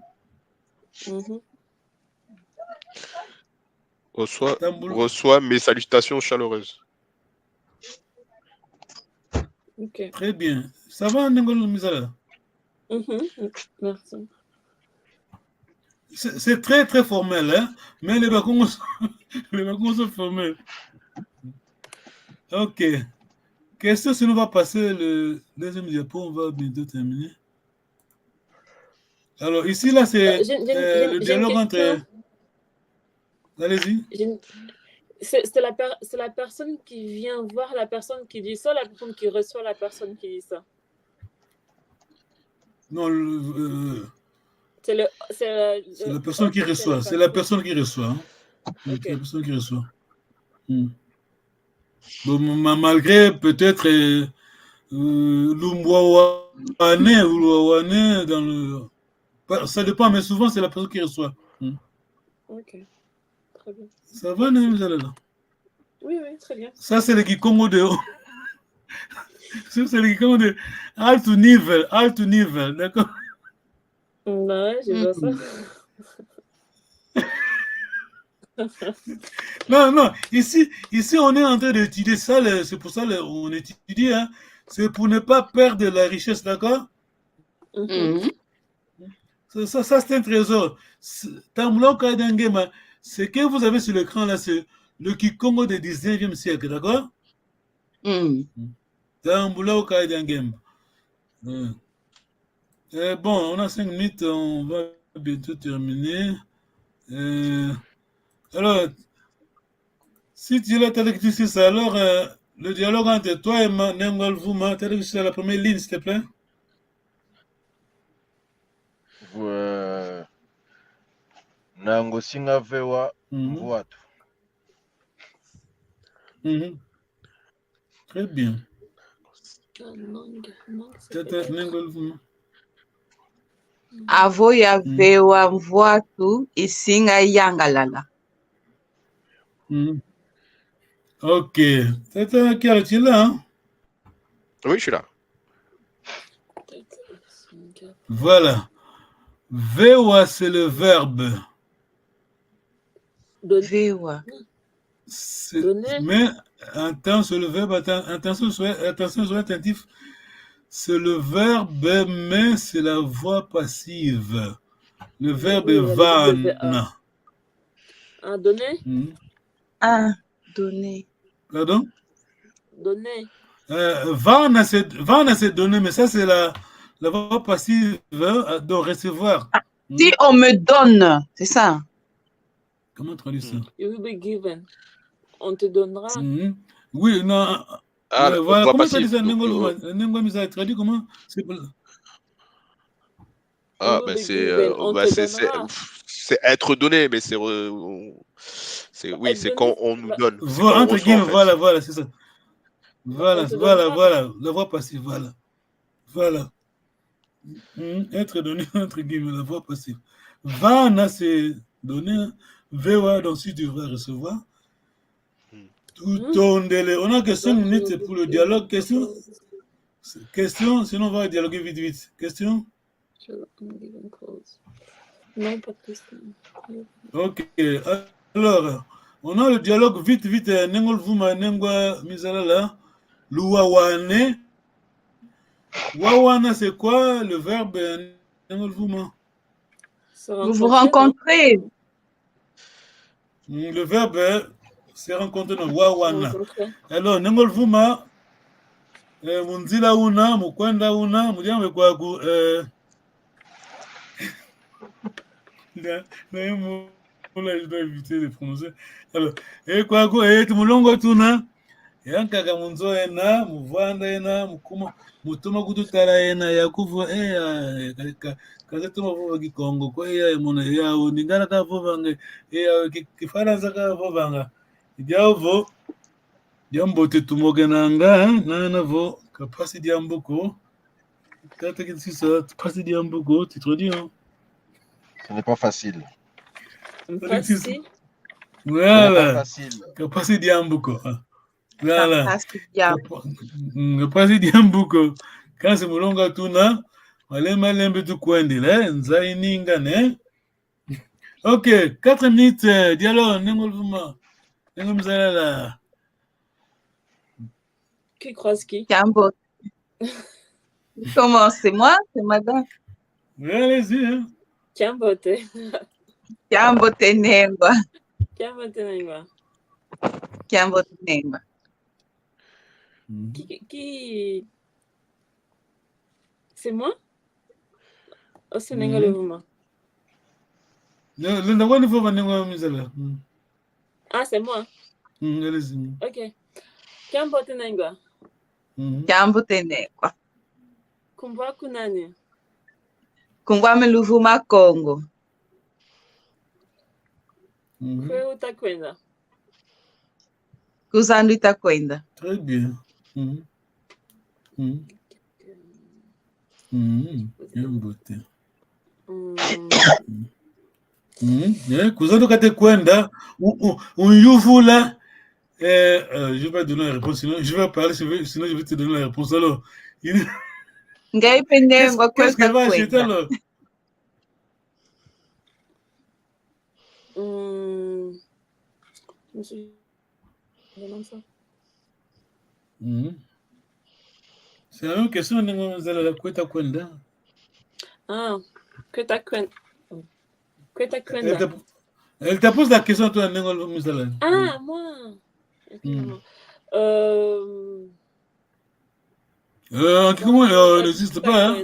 Reçois mes salutations chaleureuses. Okay. Très bien. Ça va, Ngolo Misala? Merci. C'est très, très formel, hein? Mais les Bakongos sont formels. Ok. Question, sinon on va passer le deuxième diapo, on va bientôt terminer. Alors ici, là, c'est le dialogue entre... Allez-y. C'est la personne qui vient voir la personne qui dit ça, la personne qui reçoit la personne qui dit ça. Non, c'est la personne qui reçoit. C'est la personne qui reçoit. Hein. Okay. C'est la personne qui reçoit. Bon, malgré peut-être l'Umwawane ou l'Ouawane dans le... Ça dépend, mais souvent c'est la personne qui reçoit. Ok, très bien. Ça va, Némizala? Oui, très bien. Ça, c'est le Kikongo de... C'est le Kikongo de alt niveau, d'accord? Ouais, j'ai vu ça. Non, ici, on est en train d'étudier ça, c'est pour ça qu'on étudie, hein. C'est pour ne pas perdre la richesse, d'accord? Ça c'est un trésor. Ce que vous avez sur l'écran là, c'est le Kikongo du 19e siècle, d'accord? Bon, on a 5 minutes, on va bientôt terminer. Alors, si tu l'as téléctrice, ça, alors le dialogue entre toi et Nengol Vuma, téléctrice à la première ligne, s'il te plaît. Nango singa vewa mvuatu. Très bien. Avo ya vewa mvuatu isinga yangalala. Ok. Tata Kiara, tu es là, hein? Oui, je suis là. Voilà. Vewa, c'est le verbe. Vewa. Mais attention, le verbe, attention sur l'attentif, c'est le verbe, mais c'est la voix passive. Le verbe est vana. Donner? Donner. Pardon? Donner. Vana, c'est donner, mais ça, c'est la voix passive de recevoir. Si on me donne, c'est ça? Comment traduire ça? You will be given. On te donnera. Oui, non. Voilà, comment ça dit ça? Nengo Misa traduit comment? C'est être donné, mais c'est quand on nous donne. Entre guillemets, voilà, c'est ça. Voilà, la voix passive, voilà. Être donné, entre guillemets, la voix passive. Vana, c'est donner. Vewa, donc si tu vas recevoir. On a que 5 minutes pour le dialogue. Question, sinon on va dialoguer vite. Question? Non, pas de question. Ok. Alors, on a le dialogue vite. Nengol Vuma, Nengwa Mizalala, Luwawane. Wawana, c'est quoi le verbe Nengol Vuma? Vous vous rencontrez. Le verbe c'est rencontré dans Wawana. Alors, Nengol Vuma, Munzila una, Mukwenda una, Mudiambe Kwaku, je dois éviter de prononcer. Alors, Kwaku, Tumulongo Tuna, Yankaka Munzo ena, Muvanda ena, Mukuma, Mutuma Kututara ena, Yakufu, Kazatuma Vogi Congo, Koya, Mona, Yao, Ningara Vovanga, Kifaransa Vovanga. Diavo, Diambo Tetumogananga, Nana Vo, Capacity Diamboko. Capacity Diamboko, tu te dis, hein? Ce n'est pas facile. Voilà. Capacity Diamboko. Voilà. Capacity Diamboko. Quand c'est Moulonga Tuna, Malema Lembe tu Kwendile, Nzaininga, ne? Ok, 4 minutes, dialogue, Nengolvuma. Qui croise qui? Cambo. Comment? C'est moi? C'est madame? Oui, allez-y. Hein. Cambote. Cambote Nengwa. Cambote Nengwa. Cambote Nengwa. Qui... C'est moi? Oh, c'est Nenga le Vuma. Ah, c'est moi. Ok. Kambo Tenengwa. Kambo Tenengwa. Kumbwa Kunani. Kumbwa Meluvuma Congo. Kwe utakwenda. Kuzandu itakwenda. Très bien. Beauté. Kuzandu kate kwenda. Uyuvula. Je vais donner la réponse, sinon je vais parler, sinon je vais te donner la réponse. Alors, qu'est-ce qu'elle va acheter alors? C'est la même question. Ah, elle te pose la question, toi. Ah, moi. En Kikongo, n'existe pas.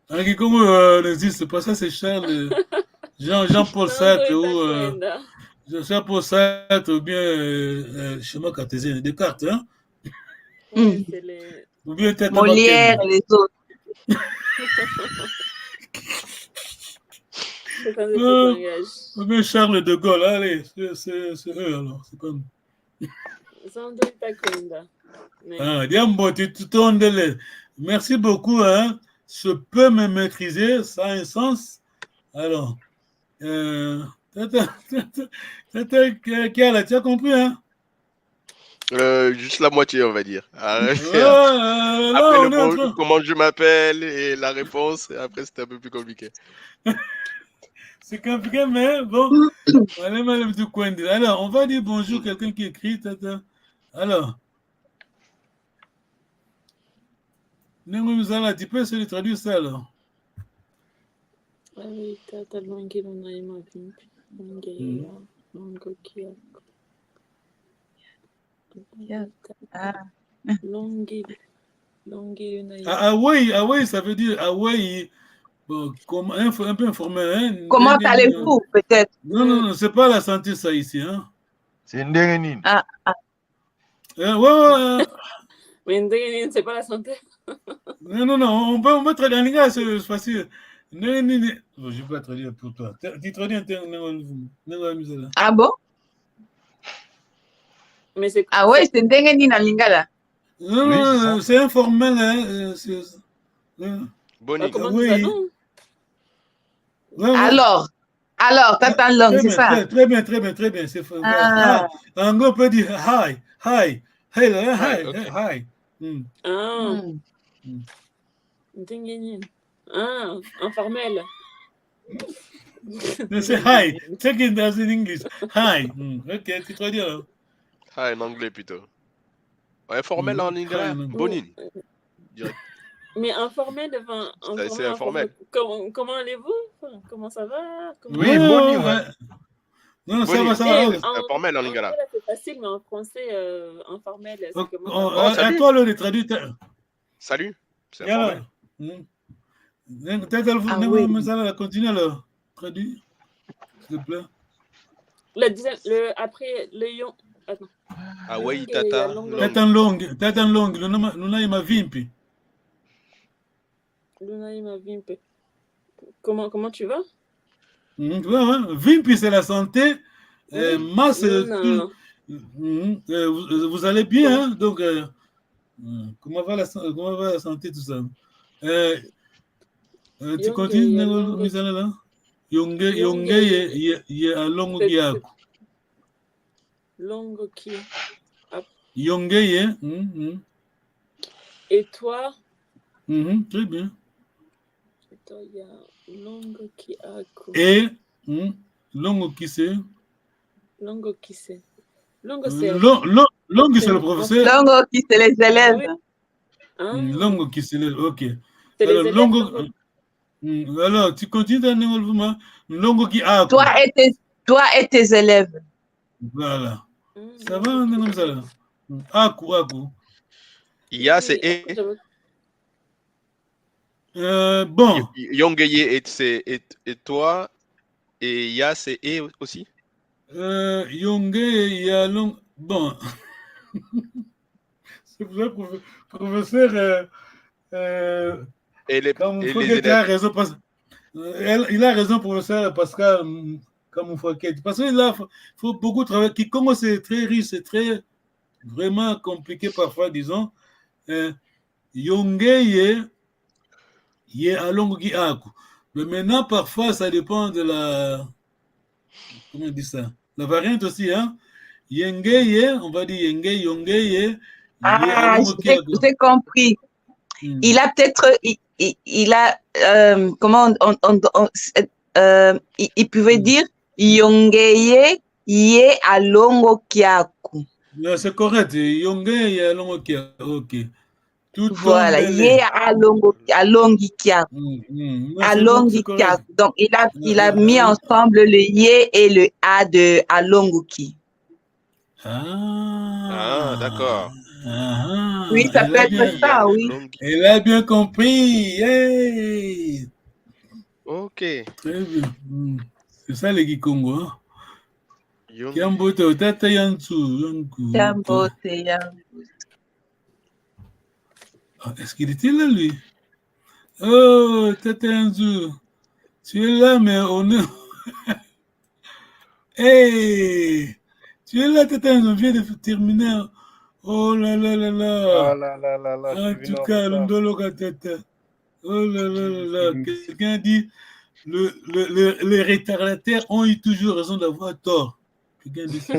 En Kikongo, n'existe pas. Ça, c'est Charles. Jean-Paul Sartre ou Jean-Paul Sartre ou bien schéma cartésien, Descartes, hein? Ou bien Molière et les autres. Ou bien Charles de Gaulle, allez, c'est eux alors, c'est pas nous. Merci beaucoup, hein? Je peux me maîtriser, ça a un sens. Alors, tu as compris, hein? Juste la moitié, on va dire. Après, non, comment je m'appelle et la réponse, et après, c'était un peu plus compliqué. C'est compliqué, mais bon. Alors, on va dire bonjour, quelqu'un qui écrit. Alors, tu peux essayer de traduire ça, alors? Hawaii, ça veut dire Hawaii. Bon, un peu informel. Hein? Comment allez-vous, peut-être? Non, c'est pas la santé, ça, ici. Hein? C'est Ndengenin. Mais Ndengenin, c'est pas la santé. Non, on peut traduire en lingala, c'est facile. Ndengenin, je ne vais pas traduire pour toi. Tu traduis en Ah bon? Mais c'est... Ah ouais, c'est Ndengenin en lingala. Non, c'est informel. Hein? Bonnie. Alors, t'attends langue, c'est ça? Très bien. C'est en anglais, on peut dire hi. Informel. C'est hi. Take it as in English. Hi. Ok, tu traduis alors. Hi en anglais plutôt. Informel en anglais. Bonine. Direct. Mais informel, c'est informel. Comment allez-vous? Comment ça va? Oui, Bonnie, ouais. Non, ça va. C'est informel en lingala. C'est facile, mais en français, informel, c'est comment? À toi, le traduit. Salut. C'est informel. Continue alors. Traduit. S'il te plaît. Après, le yon. Attends. Hawaii, tata. Tatan long. Luna ima vimpi. Comment tu vas? Vimpi, c'est la santé. Masse, vous allez bien, hein? Donc, comment va la santé, tout ça? Tu continues, Misala, là? Yonge, ye a longo kiako. Longo qui. Yonge, ye. Et toi? Très bien. Et toi, il y a longo kiako. Et longo qui c'est? Longo qui c'est? Longo c'est. Longo c'est le professeur. Longo qui c'est les élèves. Longo qui c'est les. Ok. Alors, longo. Alors, tu continues dans le mouvement. Longo qui a. Toi et tes élèves. Voilà. Ça va, on est comme ça là. Aku. Ya, c'est E. Bon. Yongeye et toi. Et Ya, c'est E aussi. Yongeye, Yalong. Bon. C'est pour ça que professeur. Comme il faut que tu aies raison. Il a raison, professeur Pascal Kamoufouaket. Parce qu'il faut beaucoup travailler. Kikongo, c'est très riche, c'est très vraiment compliqué parfois, disons. Yongeye, Ye Alongo Ki Aku. Mais maintenant, parfois, ça dépend de la. Comment on dit ça? La variante aussi, hein? Yengeye, on va dire Yengeye, Yongeye. Ah, j'ai compris. Il a peut-être. Il a. Comment il pouvait dire Yongeye, Ye Alongo Kiaku. C'est correct. Yongeye, Ye Alongo Kiaku. Ok. Voilà, Ye Alongi Kiaku. Alongi Kiaku. Donc, il a mis ensemble le Ye et le A de Alonguki. Ah, d'accord. Oui, ça peut être ça, oui. Elle a bien compris. Hey. Ok. Très bien. C'est ça les Kikongo. Hein? Kiambote, Otata Yansu. Kiambote, Yansu. Est-ce qu'il était là, lui? Oh, Tata Yansu. Tu es là, mais on est. Hey! Tu es là, Tata Yansu, on vient de terminer. Oh là là là là. Ah là là là là. En tout cas, l'Ondolo Tata. Oh là là là là. Quelqu'un dit les retardataires ont eu toujours raison d'avoir tort. Quelqu'un dit ça.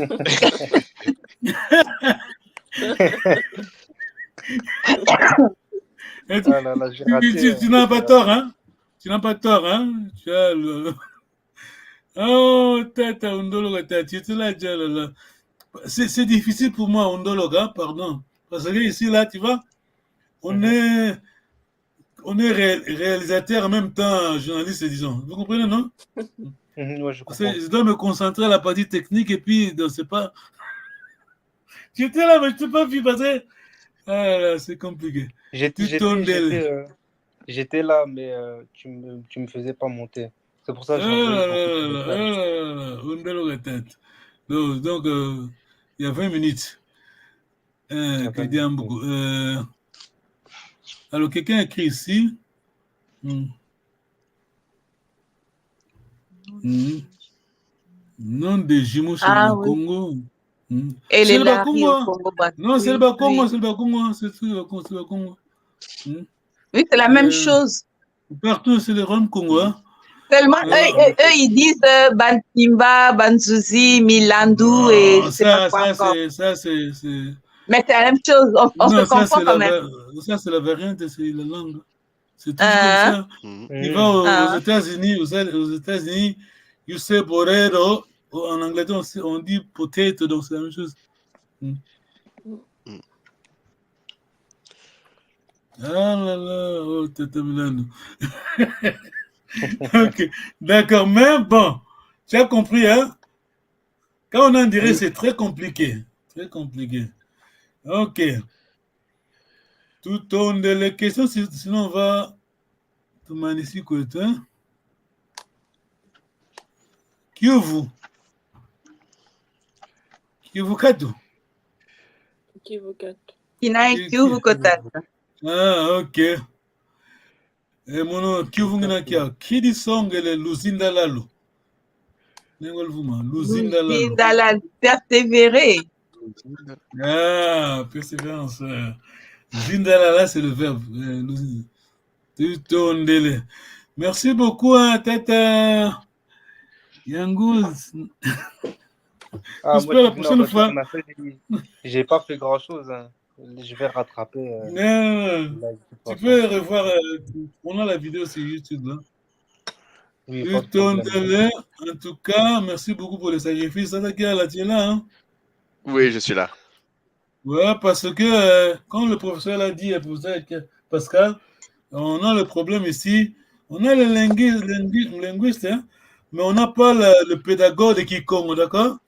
Tu n'as pas tort, hein? Tu n'as pas tort, hein? Tu as le. Oh, Tata Ondolo Tata, tu es là, là. C'est difficile pour moi, Ondologa, pardon. Parce que ici, là, tu vois, on est réalisateur en même temps journaliste, disons. Vous comprenez, non? Ouais, je comprends. Je dois me concentrer à la partie technique et puis, c'est pas. Tu étais là, mais je ne t'ai pas vu parce que. Ah là, c'est compliqué. J'étais là, mais tu me faisais pas monter. C'est pour ça que j'ai donc, il y a 20 minutes. Alors, quelqu'un écrit ici. Nom des jumeaux sur le Congo. Et c'est les le Congo. Non, c'est le Bakongo, c'est le Bakongo. C'est le Congo. Oui, c'est la même chose. Partout, c'est le Rhum Congo. Hein? Seulement, eux, ils disent Bantimba, Banzuzi, Milandu et je sais pas quoi encore. Ça, c'est... Mais c'est la même chose, on se comprend quand même. Ça, c'est la variante, c'est la langue. C'est toujours comme ça. Tu vas aux États-Unis, you say borero. En anglais, on dit potato, donc c'est la même chose. Ah là là, oh, Tata Milano. Ok, d'accord, mais bon, tu as compris, hein? Quand on en dirait, c'est très compliqué. Très compliqué. Ok. Tout au long des questions, sinon on va te manier côté. Kivu. Kivu Katu. Kivu Katu. Kivu Kotata. Ah, ok. Et mon Kivu Nginakia. Kidi Songele Luzinda Lalo. Luzinda Lalo. Luzinda Lalo. Persévérer. Ah, persévérance. Zindalala, c'est le verbe. Merci beaucoup, hein, Tata Yangouz. Ah, moi, la prochaine fois. J'ai pas fait grand chose. Hein. Je vais rattraper. Tu peux revoir. On a la vidéo sur YouTube. Là. Oui, en tout cas, merci beaucoup pour le sacrifice. Tu es là, hein? Oui, je suis là. Ouais, parce que, comme le professeur l'a dit, le professeur Pascal, on a le problème ici. On a le linguiste, hein, mais on n'a pas le pédagogue de Kikongo, d'accord?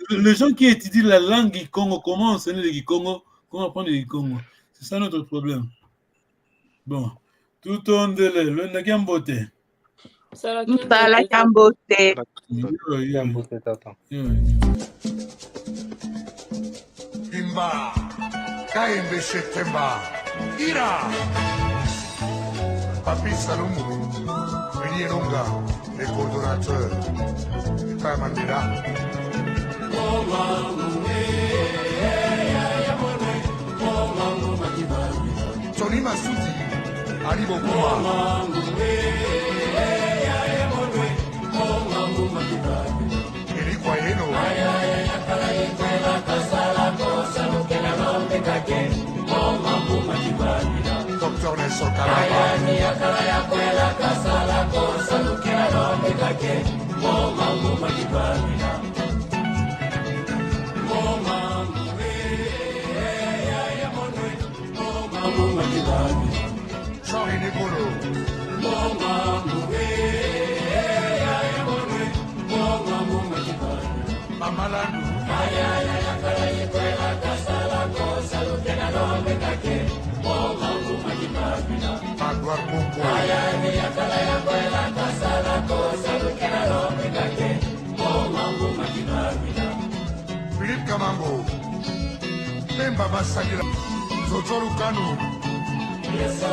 Les gens qui étudient la langue Kikongo, comment enseigner le Kikongo, Comment apprendre les Congo? C'est ça notre problème. Bon. Tout on délai, le Nagambote. Mtala Kambote. Kambote, tata. Imba, Kaimbe Shetemba, Ira, Papi Salomo, Villiers-Longa, les coordonnateurs, Père Mandela. Tony Masuti, Ali Bokuma. Eric Wayeno. Docteur Nelson Kalaba. Charlie Nicolo. Mamalandu. Magwar Bongo. Philippe Kamango. Memba Masagila. Zozoru Kanu. Yes,